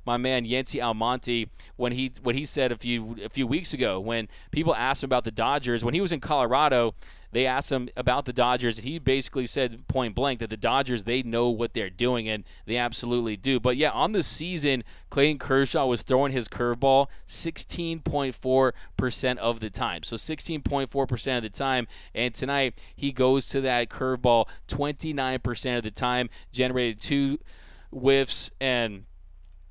Speaker 1: my man Yency Almonte when he said a few weeks ago when people asked him about the Dodgers when he was in Colorado. They asked him about the Dodgers. He basically said point blank that the Dodgers, they know what they're doing, and they absolutely do. But, yeah, on the season, Clayton Kershaw was throwing his curveball 16.4% of the time. So 16.4% of the time. And tonight, he goes to that curveball 29% of the time, generated 2 whiffs, and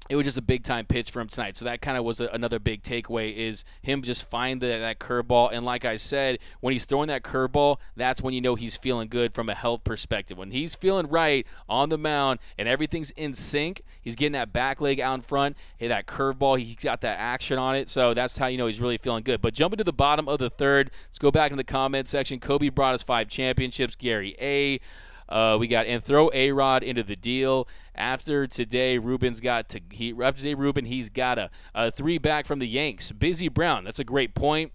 Speaker 1: it was just a big-time pitch for him tonight. So that kind of was another big takeaway is him just find that curveball. And like I said, when he's throwing that curveball, that's when you know he's feeling good from a health perspective. When he's feeling right on the mound and everything's in sync, he's getting that back leg out in front, hey, that curveball, he's got that action on it. So that's how you know he's really feeling good. But jumping to the bottom of the third, let's go back in the comment section. Kobe brought us 5 championships. Gary A. We got and throw A-Rod into the deal. After today, Ruben, he's got a 3 back from the Yanks. Busy Brown, that's a great point.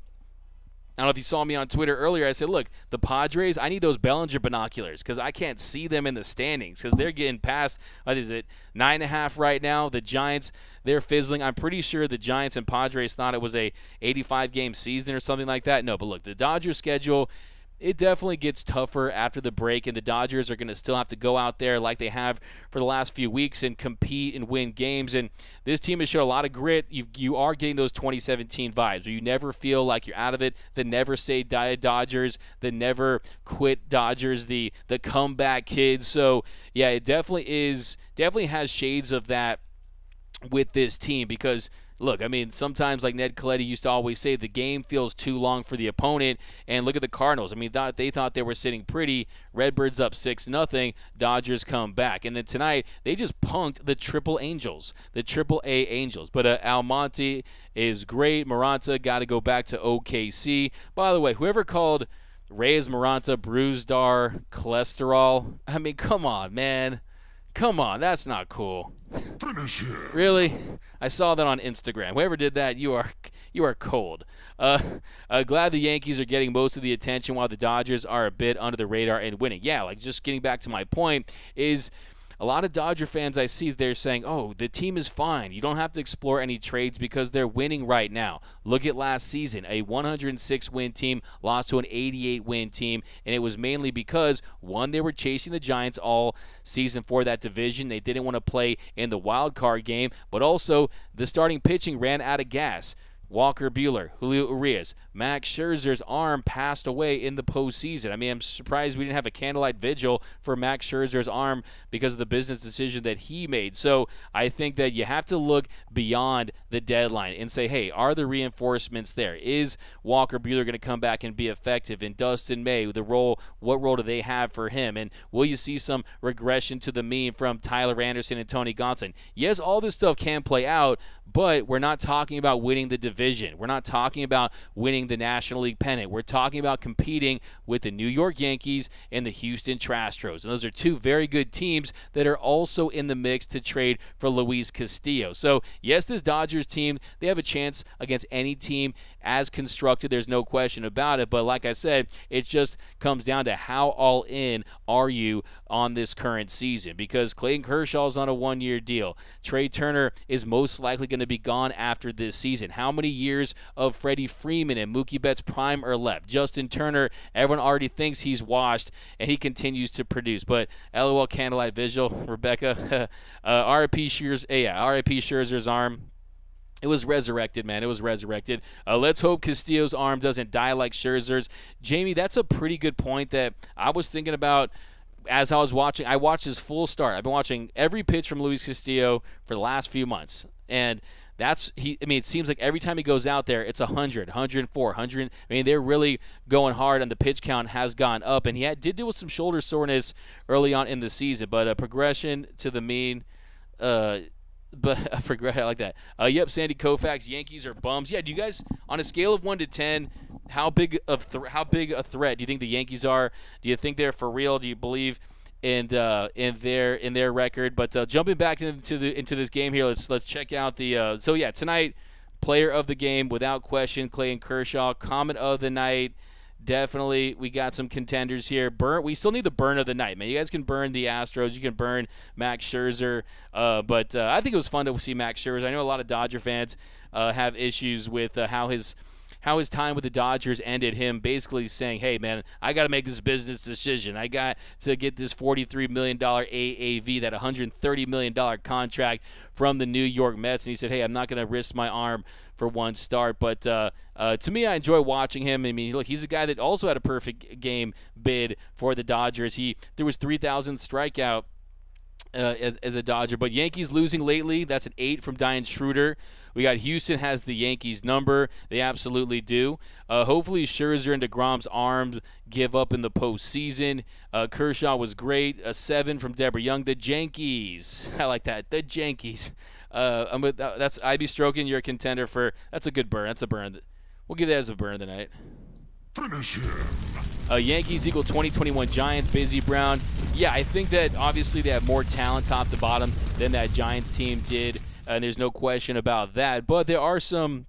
Speaker 1: I don't know if you saw me on Twitter earlier. I said, look, the Padres, I need those Bellinger binoculars because I can't see them in the standings because they're getting past, what is it, 9.5 right now. The Giants, they're fizzling. I'm pretty sure the Giants and Padres thought it was a 85-game season or something like that. No, but look, the Dodgers schedule, it definitely gets tougher after the break, and the Dodgers are going to still have to go out there like they have for the last few weeks and compete and win games. And this team has shown a lot of grit. You are getting those 2017 vibes where you never feel like you're out of it. The never say die Dodgers, the never quit Dodgers, the comeback kids. So, yeah, it definitely has shades of that with this team because – look, I mean, sometimes like Ned Coletti used to always say, the game feels too long for the opponent. And look at the Cardinals. I mean, they thought they were sitting pretty. Redbirds up 6-0. Dodgers come back. And then tonight, they just punked the Triple Angels, the Triple A Angels. But Almonte is great. Maranta got to go back to OKC. By the way, whoever called Reyes Maranta Bruised-Dar cholesterol, I mean, come on, man. Come on, that's not cool.
Speaker 2: Finish him.
Speaker 1: Really? I saw that on Instagram. Whoever did that, you are cold. Glad the Yankees are getting most of the attention while the Dodgers are a bit under the radar and winning. Yeah, like just getting back to my point is a lot of Dodger fans I see, they're saying, oh, the team is fine. You don't have to explore any trades because they're winning right now. Look at last season. A 106-win team lost to an 88-win team, and it was mainly because, one, they were chasing the Giants all season for that division. They didn't want to play in the wild card game, but also the starting pitching ran out of gas. Walker Buehler, Julio Urias, Max Scherzer's arm passed away in the postseason. I mean, I'm surprised we didn't have a candlelight vigil for Max Scherzer's arm because of the business decision that he made. So I think that you have to look beyond the deadline and say, hey, are the reinforcements there? Is Walker Buehler going to come back and be effective? And Dustin May, what role do they have for him? And will you see some regression to the mean from Tyler Anderson and Tony Gonsolin? Yes, all this stuff can play out, but we're not talking about winning the division division. We're not talking about winning the National League pennant. We're talking about competing with the New York Yankees and the Houston Astros. And those are two very good teams that are also in the mix to trade for Luis Castillo. So, yes, this Dodgers team, they have a chance against any team as constructed. There's no question about it. But like I said, it just comes down to how all in are you on this current season, because Clayton Kershaw is on a one-year deal. Trey Turner is most likely going to be gone after this season. How many years of Freddie Freeman and Mookie Betts' prime are left? Justin Turner, everyone already thinks he's washed, and he continues to produce. But LOL Candlelight Visual, Rebecca, R.I.P. Scherzer's arm. It was resurrected, man. It was resurrected. Let's hope Castillo's arm doesn't die like Scherzer's. Jamie, that's a pretty good point that I was thinking about as I was watching. I watched his full start. I've been watching every pitch from Luis Castillo for the last few months. And it seems like every time he goes out there, it's 100, 104, 100. I mean, they're really going hard, and the pitch count has gone up. And he did deal with some shoulder soreness early on in the season, but a progression to the mean. But I like that. Yep, Sandy Koufax, Yankees are bums. Yeah, do you guys, on a scale of 1 to 10, how big a threat do you think the Yankees are? Do you think they're for real? Do you believe in their record? But jumping back into this game here, let's check out the. So yeah, tonight, player of the game without question, Clayton Kershaw. Comment of the night. Definitely, we got some contenders here. We still need the burn of the night, man. You guys can burn the Astros. You can burn Max Scherzer. But I think it was fun to see Max Scherzer. I know a lot of Dodger fans have issues with how his time with the Dodgers ended, him basically saying, hey, man, I got to make this business decision. I got to get this $43 million AAV, that $130 million contract from the New York Mets. And he said, hey, I'm not going to risk my arm for one start. But to me, I enjoy watching him. I mean, look, he's a guy that also had a perfect game bid for the Dodgers. He threw his 3,000th strikeout as a Dodger. But Yankees losing lately, that's an 8 from Diane Schroeder. We got Houston has the Yankees number. They absolutely do. Hopefully Scherzer and DeGrom's arms give up in the postseason. Kershaw was great. A 7 from Deborah Young. The Yankees. I like that. The Yankees. That's IB Stroking. You're a contender for. That's a good burn. That's a burn. We'll give that as a burn tonight.
Speaker 2: Finish him.
Speaker 1: Yankees equal 2021 Giants. Busy Brown. Yeah, I think that obviously they have more talent top to bottom than that Giants team did, and there's no question about that. But there are some.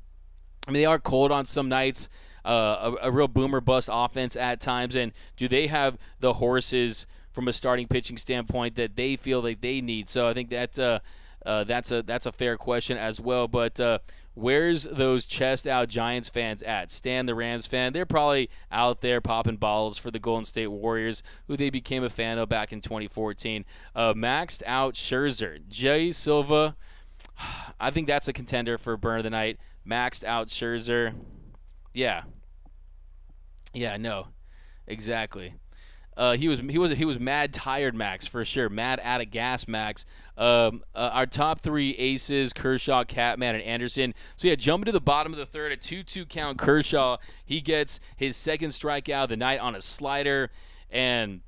Speaker 1: I mean, they are cold on some nights. A real boomer bust offense at times. And do they have the horses from a starting pitching standpoint that they feel like they need? So I think that that's a fair question as well. But where's those chest out Giants fans at? Stan, the Rams fan, they're probably out there popping bottles for the Golden State Warriors, who they became a fan of back in 2014. Maxed out Scherzer. Jay Silva, I think that's a contender for burn of the night. Maxed out Scherzer. Yeah, no, exactly. He was mad tired Max for sure. Mad out of gas Max. Our top 3 aces: Kershaw, Catman, and Anderson. So yeah, jumping to the bottom of the third, a 2-2 count. Kershaw, he gets his second strikeout of the night on a slider. And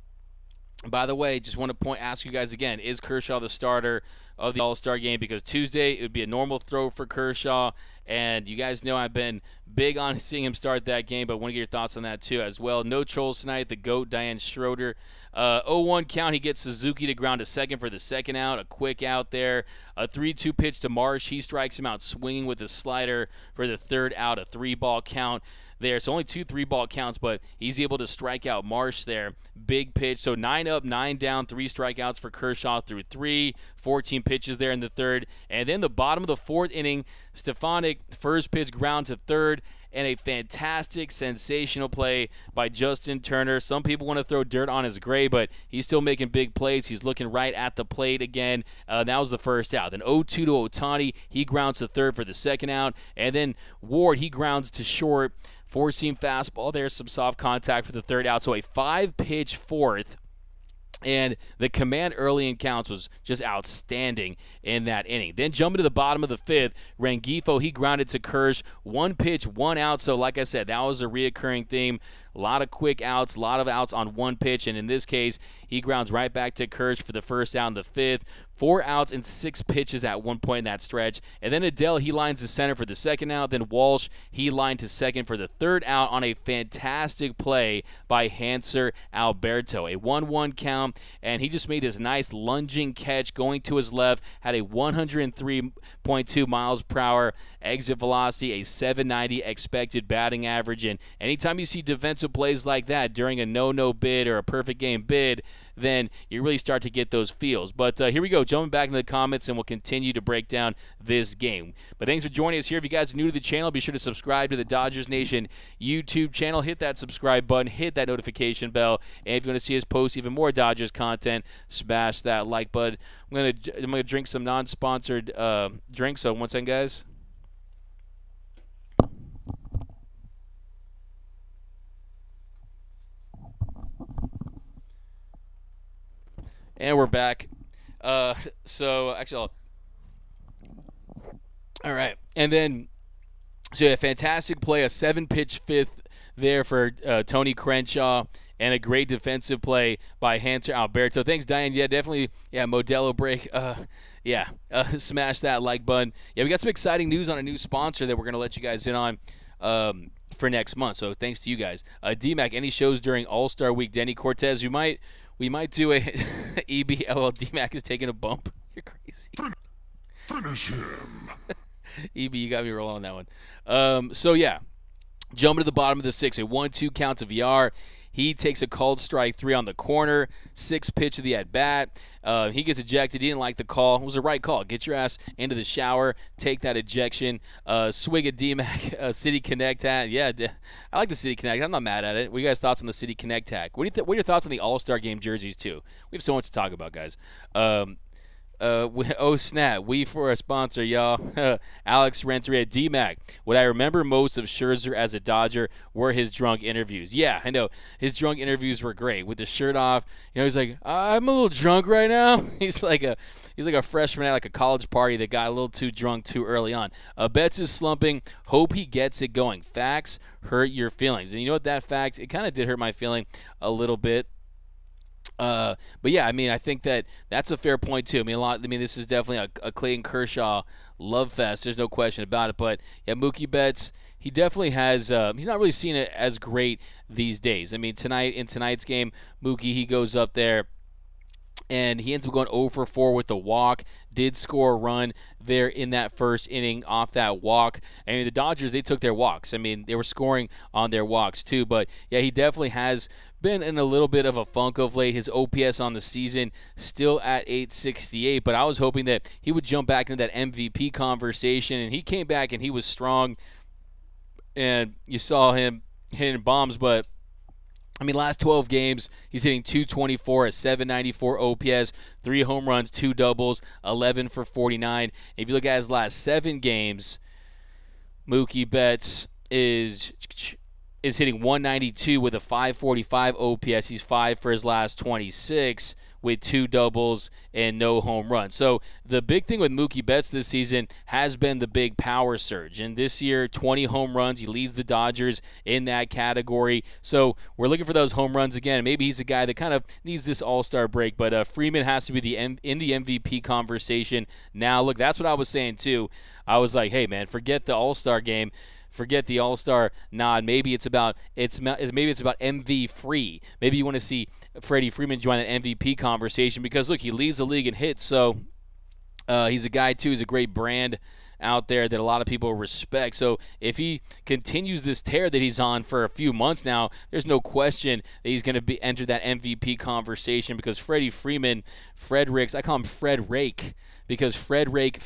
Speaker 1: by the way, just want to ask you guys again: is Kershaw the starter of the All-Star game? Because Tuesday it would be a normal throw for Kershaw, and you guys know I've been big on seeing him start that game, but want to get your thoughts on that too as well. No trolls tonight. The GOAT, Diane Schroeder. 0-1 count. He gets Suzuki to ground to second for the second out. A quick out there. A 3-2 pitch to Marsh. He strikes him out swinging with his slider for the third out. A 3-ball count there. So only 2 3-ball counts, but he's able to strike out Marsh there. Big pitch. So 9 up, 9 down, 3 strikeouts for Kershaw through 14 pitches there in the third. And then the bottom of the fourth inning, Stefanik, first pitch ground to third, and a fantastic, sensational play by Justin Turner. Some people want to throw dirt on his gray, but he's still making big plays. He's looking right at the plate again. That was the first out. Then 0-2 to Ohtani. He grounds to third for the second out. And then Ward, he grounds to short. 4-seam fastball. There's some soft contact for the third out. So a 5-pitch fourth. And the command early in counts was just outstanding in that inning. Then jumping to the bottom of the fifth, Rengifo, he grounded to Kersh. 1 pitch, 1 out. So like I said, that was a reoccurring theme. A lot of quick outs, a lot of outs on one pitch, and in this case, he grounds right back to Kersh for the first out in the fifth. 4 outs and 6 pitches at one point in that stretch. And then Adele, he lines to center for the second out. Then Walsh, he lined to second for the third out on a fantastic play by Hanser Alberto. A 1-1 count, and he just made this nice lunging catch going to his left, had a 103.2 miles per hour exit velocity, a 790 expected batting average. And anytime you see defensive plays like that during a no-no bid or a perfect game bid, then you really start to get those feels. But here we go, jumping back into the comments, and we'll continue to break down this game. But thanks for joining us here. If you guys are new to the channel, be sure to subscribe to the Dodgers Nation YouTube channel. Hit that subscribe button, hit that notification bell, and if you want to see us post even more Dodgers content, smash that like button. I'm gonna drink some non-sponsored drink, so one second, guys. And we're back. So actually, all right. And then, so a fantastic play, a 7-pitch fifth there for Tony Kershaw, and a great defensive play by Hanser Alberto. Thanks, Diane. Yeah, definitely. Yeah, Modelo break. Smash that like button. Yeah, we got some exciting news on a new sponsor that we're going to let you guys in on for next month. So thanks to you guys. D-Mac, any shows during All-Star Week? Denny Cortez, we might do a EBLL. D-Mac is taking a bump. You're crazy.
Speaker 2: Finish him.
Speaker 1: EB, you got me rolling on that one. So, yeah, jumping to the bottom of the 6th, a 1-2 count to VR. He takes a called strike 3 on the corner, 6th pitch of the at-bat. He gets ejected. He didn't like the call. It was the right call. Get your ass into the shower. Take that ejection. Swig a DMAC City Connect hat. Yeah, I like the City Connect. I'm not mad at it. What are you guys' thoughts on the City Connect hat? What are your thoughts on the All-Star Game jerseys, too? We have so much to talk about, guys. Oh snap, we for a sponsor, y'all. Alex Renteria, D-Mac. What I remember most of Scherzer as a Dodger were his drunk interviews. Yeah, I know. His drunk interviews were great. With the shirt off, he's like, I'm a little drunk right now. He's like a freshman at like a college party that got a little too drunk too early on. Betts is slumping. Hope he gets it going. Facts hurt your feelings. And you know what, that fact, it kind of did hurt my feeling a little bit. But yeah, I mean, I think that's a fair point too. I mean, this is definitely a Clayton Kershaw love fest. There's no question about it. But yeah, Mookie Betts, he definitely has. He's not really seen it as great these days. I mean, in tonight's game, Mookie, he goes up there, and he ends up going 0 for 4 with the walk. Did score a run there in that first inning off that walk. I mean, the Dodgers, they took their walks. I mean, they were scoring on their walks too. But yeah, he definitely has been in a little bit of a funk of late. His OPS on the season still at 868, but I was hoping that he would jump back into that MVP conversation, and he came back and he was strong, and you saw him hitting bombs. But I mean, last 12 games, he's hitting 224, a 794 OPS, 3 home runs, 2 doubles, 11 for 49. If you look at his last 7 games, Mookie Betts is hitting 192 with a 545 OPS. He's 5 for his last 26 with 2 doubles and no home runs. So the big thing with Mookie Betts this season has been the big power surge. And this year, 20 home runs. He leads the Dodgers in that category. So we're looking for those home runs again. Maybe he's a guy that kind of needs this all-star break. But Freeman has to be in the MVP conversation now. Look, that's what I was saying too. I was like, hey, man, forget the all-star game. Forget the All-Star nod. Maybe it's about MV free. Maybe you want to see Freddie Freeman join that MVP conversation because look, he leads the league in hits. So he's a guy too. He's a great brand out there that a lot of people respect. So if he continues this tear that he's on for a few months now, there's no question that he's going to enter that MVP conversation because Freddie Freeman, I call him Fred Rake, because Fred Rake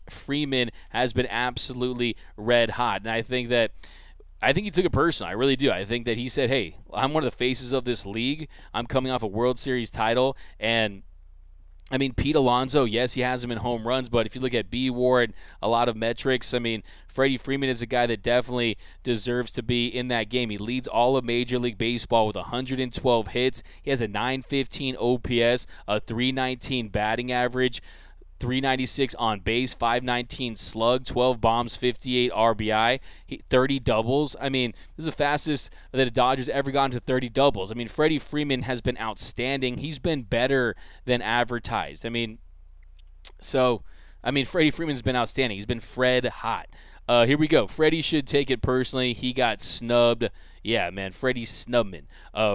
Speaker 1: Freeman has been absolutely red hot. And I think he took it personal. I really do. I think that he said, hey, I'm one of the faces of this league. I'm coming off a World Series title. And, I mean, Pete Alonso, yes, he has him in home runs. But if you look at B-Ward, a lot of metrics, I mean, Freddie Freeman is a guy that definitely deserves to be in that game. He leads all of Major League Baseball with 112 hits. He has a 915 OPS, a 319 batting average. .396 on base, .519 slug, 12 bombs, 58 RBI, 30 doubles. I mean, this is the fastest that the Dodgers ever gotten to 30 doubles. I mean, Freddie Freeman has been outstanding. He's been better than advertised. Freddie Freeman's been outstanding. He's been Fred hot. Here we go. Freddie should take it personally. He got snubbed. Yeah, man, Freddie Snubman.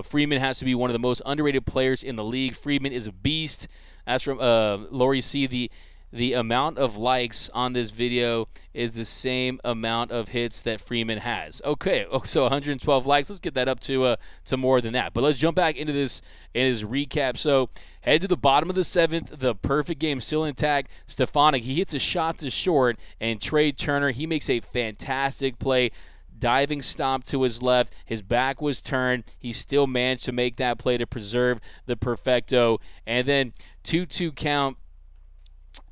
Speaker 1: Freeman has to be one of the most underrated players in the league. Freeman is a beast. As from Lori C, the amount of likes on this video is the same amount of hits that Freeman has. Okay, so 112 likes. Let's get that up to more than that. But let's jump back into this recap. So head to the bottom of the 7th. The perfect game still intact. Stefanik, he hits a shot to short, and Trey Turner, he makes a fantastic play. Diving stomp to his left. His back was turned. He still managed to make that play to preserve the perfecto. And then 2-2 count.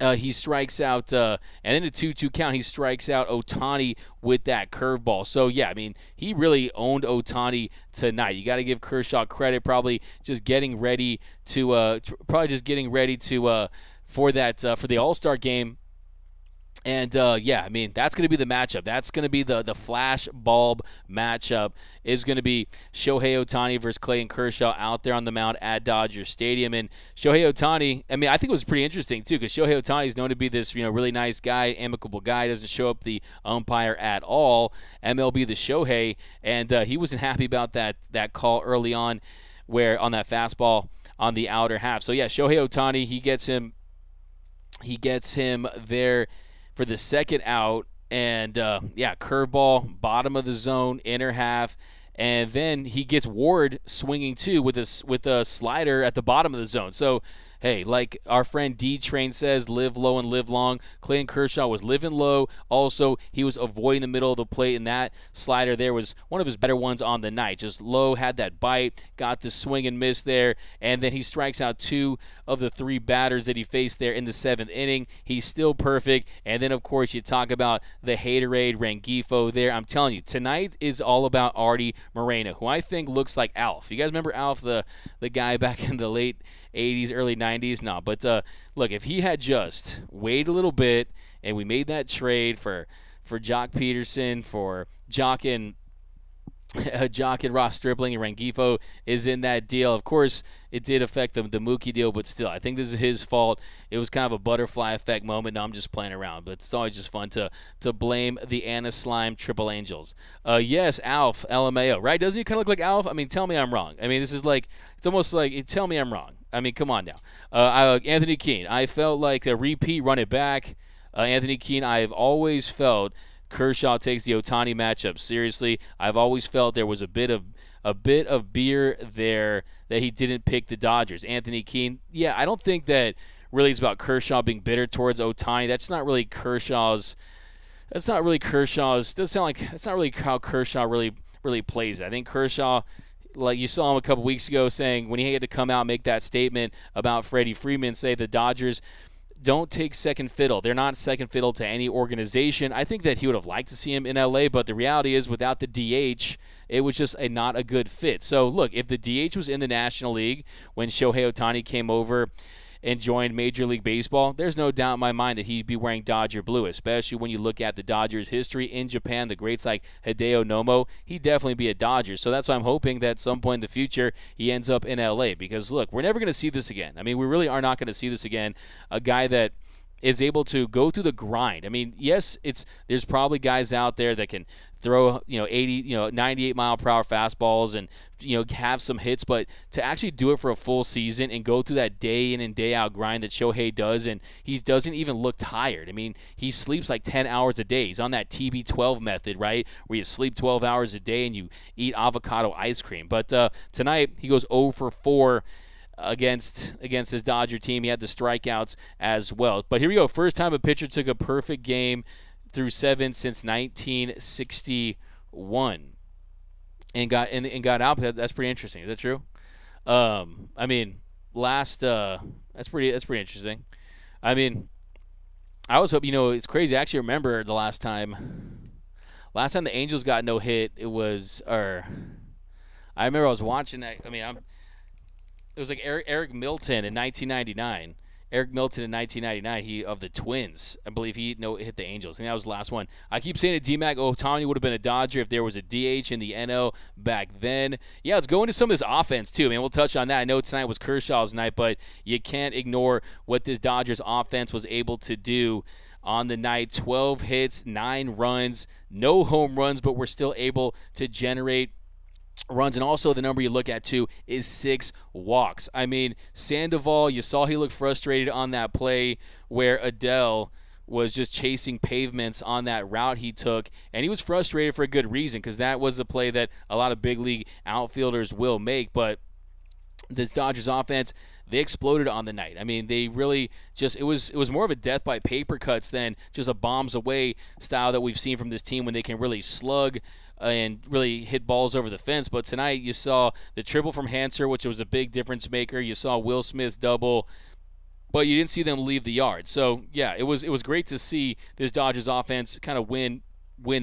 Speaker 1: He strikes out, and then a 2-2 count, he strikes out Ohtani with that curveball. So, yeah, I mean, he really owned Ohtani tonight. You got to give Kershaw credit, probably just getting ready to for the All-Star game. And, yeah, I mean, that's going to be the matchup. That's going to be the flash bulb matchup is going to be Shohei Ohtani versus Clayton Kershaw out there on the mound at Dodger Stadium. And Shohei Ohtani, I mean, I think it was pretty interesting, too, because Shohei Ohtani is known to be this, really nice guy, amicable guy, doesn't show up the umpire at all. MLB the Shohei, and he wasn't happy about that call early on where on that fastball on the outer half. So, yeah, Shohei Ohtani, he gets him there for the second out, and curveball, bottom of the zone, inner half, and then he gets Ward swinging too with a slider at the bottom of the zone. So, hey, like our friend D-Train says, live low and live long. Clayton Kershaw was living low. Also, he was avoiding the middle of the plate, and that slider there was one of his better ones on the night. Just low, had that bite, got the swing and miss there, and then he strikes out 2 of the 3 batters that he faced there in the 7th inning. He's still perfect. And then, of course, you talk about the haterade Rengifo there. I'm telling you, tonight is all about Artie Moreno, who I think looks like Alf. You guys remember Alf, the guy back in the late 80s, early 90s? No, but look, if he had just waited a little bit and we made that trade for Jock Peterson, for Jock and Ross Stripling, and Rengifo is in that deal. Of course, it did affect the Mookie deal, but still, I think this is his fault. It was kind of a butterfly effect moment. No, I'm just playing around, but it's always just fun to blame the Anna Slime Triple Angels. Yes, Alf, LMAO, right? Doesn't he kind of look like Alf? I mean, tell me I'm wrong. I mean, this is like, it's almost like, tell me I'm wrong. I mean, come on now. Anthony Keene, I felt like a repeat, run it back. Anthony Keene, I've always felt Kershaw takes the Ohtani matchup seriously. I've always felt there was a bit of beer there that he didn't pick the Dodgers. Anthony Keene, yeah, I don't think that really it's about Kershaw being bitter towards Ohtani. That's not really Kershaw's. That's not really how Kershaw really plays it. I think Kershaw, like you saw him a couple weeks ago saying when he had to come out and make that statement about Freddie Freeman, say the Dodgers don't take second fiddle. They're not second fiddle to any organization. I think that he would have liked to see him in LA, but the reality is without the DH, it was just not a good fit. So, look, if the DH was in the National League when Shohei Ohtani came over and joined Major League Baseball, there's no doubt in my mind that he'd be wearing Dodger blue, especially when you look at the Dodgers' history in Japan, the greats like Hideo Nomo, he'd definitely be a Dodger. So that's why I'm hoping that at some point in the future he ends up in LA because, look, we're never going to see this again. I mean, we really are not going to see this again. A guy that is able to go through the grind. I mean, yes, there's probably guys out there that can throw 98 mile per hour fastballs and have some hits, but to actually do it for a full season and go through that day in and day out grind that Shohei does, and he doesn't even look tired. I mean, he sleeps like 10 hours a day. He's on that TB12 method, right, where you sleep 12 hours a day and you eat avocado ice cream. But tonight he goes 0 for 4 against his Dodger team. He had the strikeouts as well. But here we go. First time a pitcher took a perfect game through 7 since 1961 and got out. That's pretty interesting. Is that true? I mean, that's pretty interesting. I mean, I was hoping, it's crazy. I actually remember the last time the Angels got no hit, I remember I was watching that. I mean, it was like Eric Milton in 1999, Eric Milton in 1999, he of the Twins. I believe he hit the Angels. I think that was the last one. I keep saying that D-Mac Ohtani would have been a Dodger if there was a DH in the NL back then. Yeah, let's go into some of this offense too, man. We'll touch on that. I know tonight was Kershaw's night, but you can't ignore what this Dodgers offense was able to do on the night. 12 hits, 9 runs, no home runs, but we're still able to generate runs. And also the number you look at too is 6 walks. I mean, Sandoval, you saw he looked frustrated on that play where Adele was just chasing pavements on that route he took, and he was frustrated for a good reason, because that was a play that a lot of big league outfielders will make. But this Dodgers offense, they exploded on the night. I mean, they really just it was more of a death by paper cuts than just a bombs away style that we've seen from this team when they can really slug and really hit balls over the fence. But tonight you saw the triple from Hanser, which was a big difference maker. You saw Will Smith's double, but you didn't see them leave the yard. So, yeah, it was great to see this Dodgers offense kind of win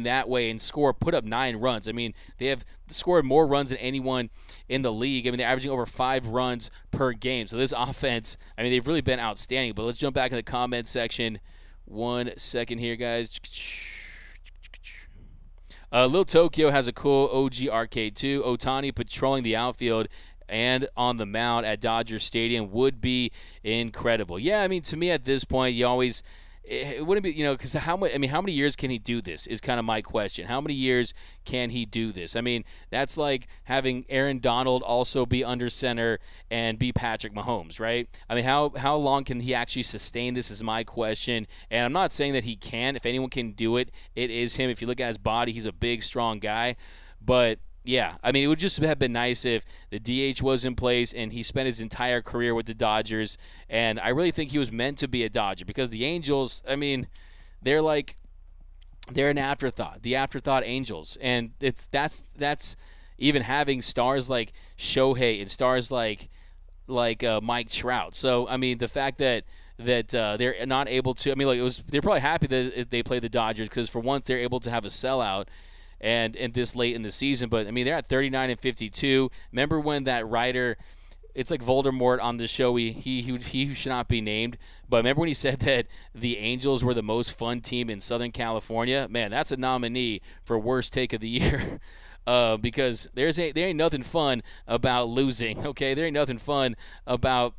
Speaker 1: that way and put up 9 runs. I mean, they have scored more runs than anyone in the league. I mean, they're averaging over 5 runs per game. So this offense, I mean, they've really been outstanding. But let's jump back in the comment section 1 second here, guys. Lil Tokyo has a cool OG arcade too. Ohtani patrolling the outfield and on the mound at Dodger Stadium would be incredible. Yeah, I mean, to me at this point, it wouldn't be, because how many years can he do this is kind of my question. How many years can he do this? I mean, that's like having Aaron Donald also be under center and be Patrick Mahomes, right? I mean, how long can he actually sustain this is my question. And I'm not saying that he can. If anyone can do it, it is him. If you look at his body, he's a big, strong guy. But yeah, I mean, it would just have been nice if the DH was in place and he spent his entire career with the Dodgers. And I really think he was meant to be a Dodger, because the Angels, I mean, they're an afterthought, the afterthought Angels. And that's even having stars like Shohei and stars like Mike Trout. So, I mean, the fact that they're not able to, I mean, they're probably happy that they play the Dodgers, because for once they're able to have a sellout. And this late in the season. But, I mean, they're at 39-52. Remember when that writer, it's like Voldemort on the show, he who should not be named, but remember when he said that the Angels were the most fun team in Southern California? Man, that's a nominee for worst take of the year. Because there ain't nothing fun about losing, okay? There ain't nothing fun about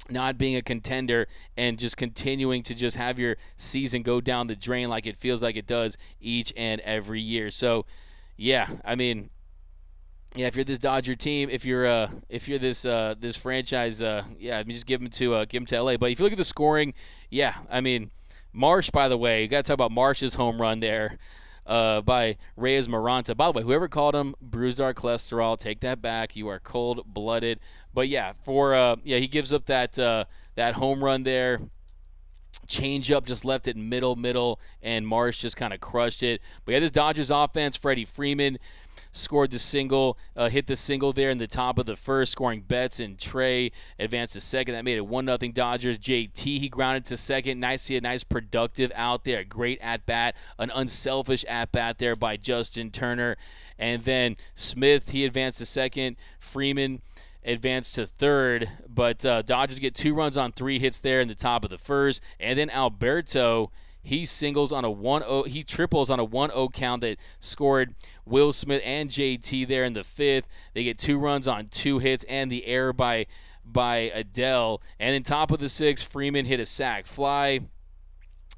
Speaker 1: not being a contender and just continuing to just have your season go down the drain like it feels like it does each and every year. So, yeah, I mean, yeah, if you're this Dodger team, if you're this franchise, I mean, just give them to LA. But if you look at the scoring, yeah, I mean, Marsh, by the way, you got to talk about Marsh's home run there. By Reyes Maranta. By the way, whoever called him bruised our cholesterol, take that back. You are cold-blooded. But yeah, he gives up that home run there. Change up, just left it middle, and Marsh just kind of crushed it. But yeah, this Dodgers offense, Freddie Freeman scored the single, hit the single there in the top of the first, scoring Betts and Trey advanced to second. That made it 1-0 Dodgers. JT, he grounded to second. See a nice productive out there. Great at-bat, an unselfish at-bat there by Justin Turner. And then Smith, he advanced to second. Freeman advanced to third. But Dodgers get 2 runs on 3 hits there in the top of the first. And then Alberto, he singles on a 1-0. He triples on a 1-0 count that scored Will Smith and JT there in the 5th. They get 2 runs on 2 hits and the error by Adele. And then top of the 6th, Freeman hit a sac fly.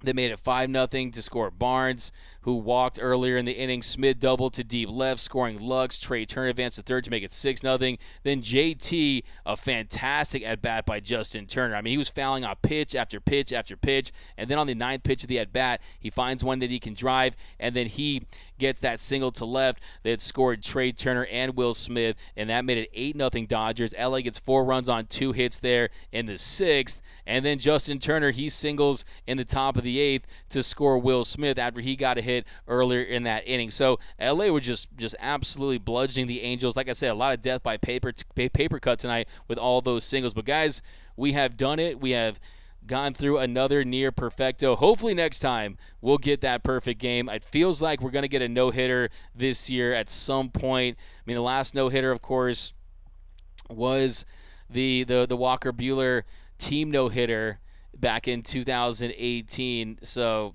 Speaker 1: They made it 5-0 to score Barnes, who walked earlier in the inning. Smith doubled to deep left, scoring Lux. Trey Turner advanced to third to make it 6-0. Then JT, a fantastic at-bat by Justin Turner. I mean, he was fouling on pitch after pitch after pitch. And then on the 9th pitch of the at-bat, he finds one that he can drive, and then he gets that single to left that scored Trey Turner and Will Smith, and that made it 8-0 Dodgers. LA gets 4 runs on 2 hits there in the 6th. And then Justin Turner, he singles in the top of the 8th to score Will Smith after he got a hit earlier in that inning. So LA were just absolutely bludgeoning the Angels. Like I said, a lot of death by paper cut tonight with all those singles. But guys, we have done it. We have gone through another near perfecto. Hopefully next time we'll get that perfect game. It feels like we're going to get a no-hitter this year at some point. I mean, the last no-hitter, of course, was the Walker Buehler team no-hitter back in 2018. So,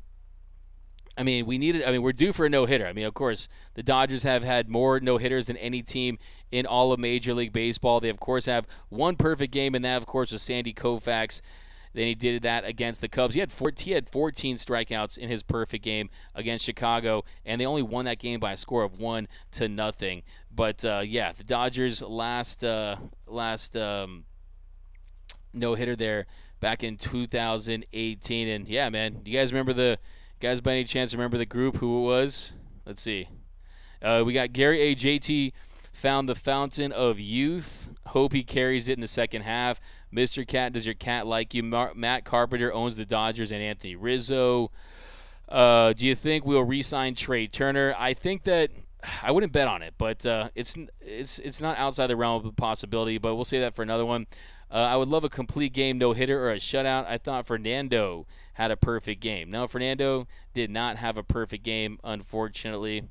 Speaker 1: I mean, we're due for a no-hitter. I mean, of course, the Dodgers have had more no-hitters than any team in all of Major League Baseball. They, of course, have one perfect game, and that, of course, was Sandy Koufax. Then he did that against the Cubs. He had 14 strikeouts in his perfect game against Chicago, and they only won that game by a score of 1-0. But yeah, the Dodgers last no-hitter there back in 2018, and yeah, man, you guys by any chance remember the group who it was? Let's see. We got Gary A. JT found the fountain of youth. Hope he carries it in the second half. Mr. Cat, does your cat like you? Matt Carpenter owns the Dodgers and Anthony Rizzo. Do you think we'll re-sign Trey Turner? I think that I wouldn't bet on it, but it's not outside the realm of the possibility. But we'll say that for another one. I would love a complete game no-hitter or a shutout. I thought Fernando had a perfect game. No, Fernando did not have a perfect game, unfortunately.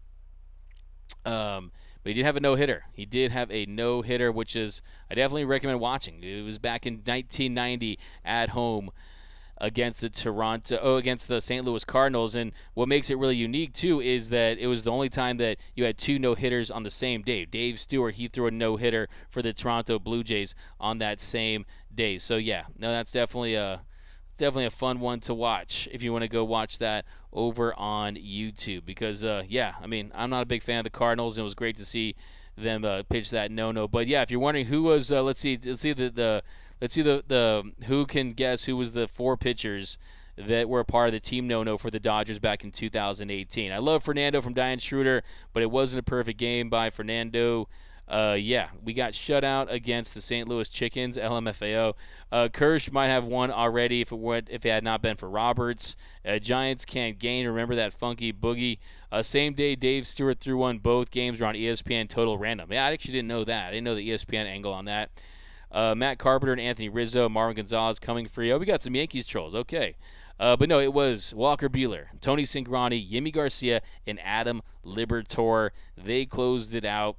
Speaker 1: But he did have a no-hitter. He did have a no-hitter, which is I definitely recommend watching. It was back in 1990 at home against the St. Louis Cardinals. And what makes it really unique, too, is that it was the only time that you had two no-hitters on the same day. Dave Stewart, he threw a no-hitter for the Toronto Blue Jays on that same day. So, yeah, no, that's definitely a fun one to watch if you want to go watch that over on YouTube. Because, yeah, I mean, I'm not a big fan of the Cardinals, and it was great to see them pitch that no-no. But, yeah, if you're wondering who was, let's see the who can guess who was the four pitchers that were a part of the team no-no for the Dodgers back in 2018. I love Fernando from Diane Schroeder, but it wasn't a perfect game by Fernando. Yeah, we got shut out against the St. Louis Chickens, LMFAO. Kersh might have won already if it had not been for Roberts. Giants can't gain. Remember that funky boogie. Same day, Dave Stewart threw one. Both games were on ESPN Total Random. Yeah, I actually didn't know that. I didn't know the ESPN angle on that. Matt Carpenter and Anthony Rizzo, Marvin Gonzalez coming for you. Oh, we got some Yankees trolls. Okay. But no, it was Walker Buehler, Tony Cingrani, Yimi Garcia, and Adam Liberatore. They closed it out.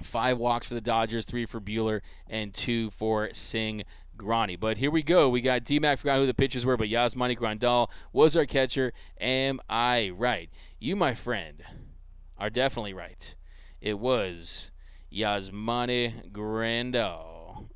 Speaker 1: 5 walks for the Dodgers, 3 for Buehler, and 2 for Cingrani. But here we go. We got D-Mac, forgot who the pitchers were, but Yasmani Grandal was our catcher. Am I right? You, my friend, are definitely right. It was Yasmani Grandal.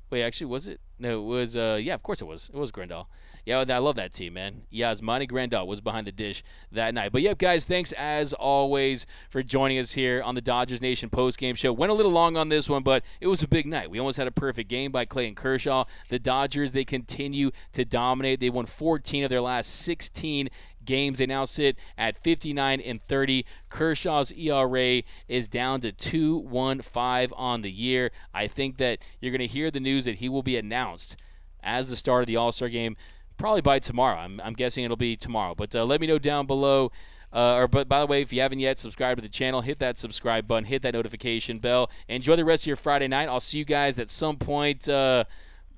Speaker 1: Wait, actually, was it? No, it was, yeah, of course it was. It was Grandal. Yeah, I love that team, man. Yasmani Grandal was behind the dish that night. But, yep, guys, thanks as always for joining us here on the Dodgers Nation postgame show. Went a little long on this one, but it was a big night. We almost had a perfect game by Clayton Kershaw. The Dodgers, they continue to dominate. They won 14 of their last 16 games. They now sit at 59-30. Kershaw's ERA is down to 2.15 on the year. I think that you're going to hear the news that he will be announced as the start of the All-Star game probably by tomorrow. I'm guessing it'll be tomorrow. But let me know down below. But by the way, if you haven't yet subscribed to the channel, hit that subscribe button, hit that notification bell. Enjoy the rest of your Friday night. I'll see you guys at some point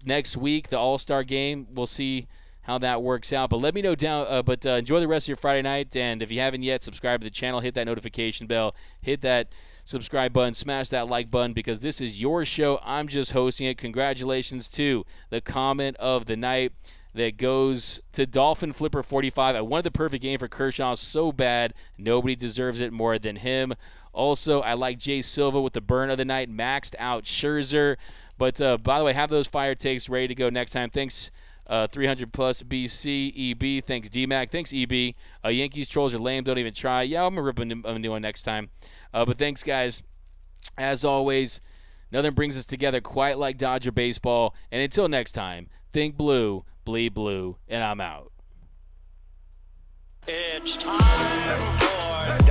Speaker 1: next week, the All-Star game. We'll see how that works out. But let me know down. But enjoy the rest of your Friday night. And if you haven't yet subscribed to the channel, hit that notification bell, hit that subscribe button, smash that like button, because this is your show. I'm just hosting it. Congratulations to the comment of the night that goes to Dolphin Flipper 45. I wanted the perfect game for Kershaw so bad. Nobody deserves it more than him. Also, I like Jay Silva with the burn of the night. Maxed out Scherzer. But by the way, have those fire takes ready to go next time. Thanks 300 plus BC EB. Thanks D-Mac. Thanks EB. Yankees trolls are lame. Don't even try. Yeah, I'm going to rip a new one next time. But thanks, guys. As always, nothing brings us together quite like Dodger baseball. And until next time, think blue, bleed blue, and I'm out.
Speaker 3: It's time for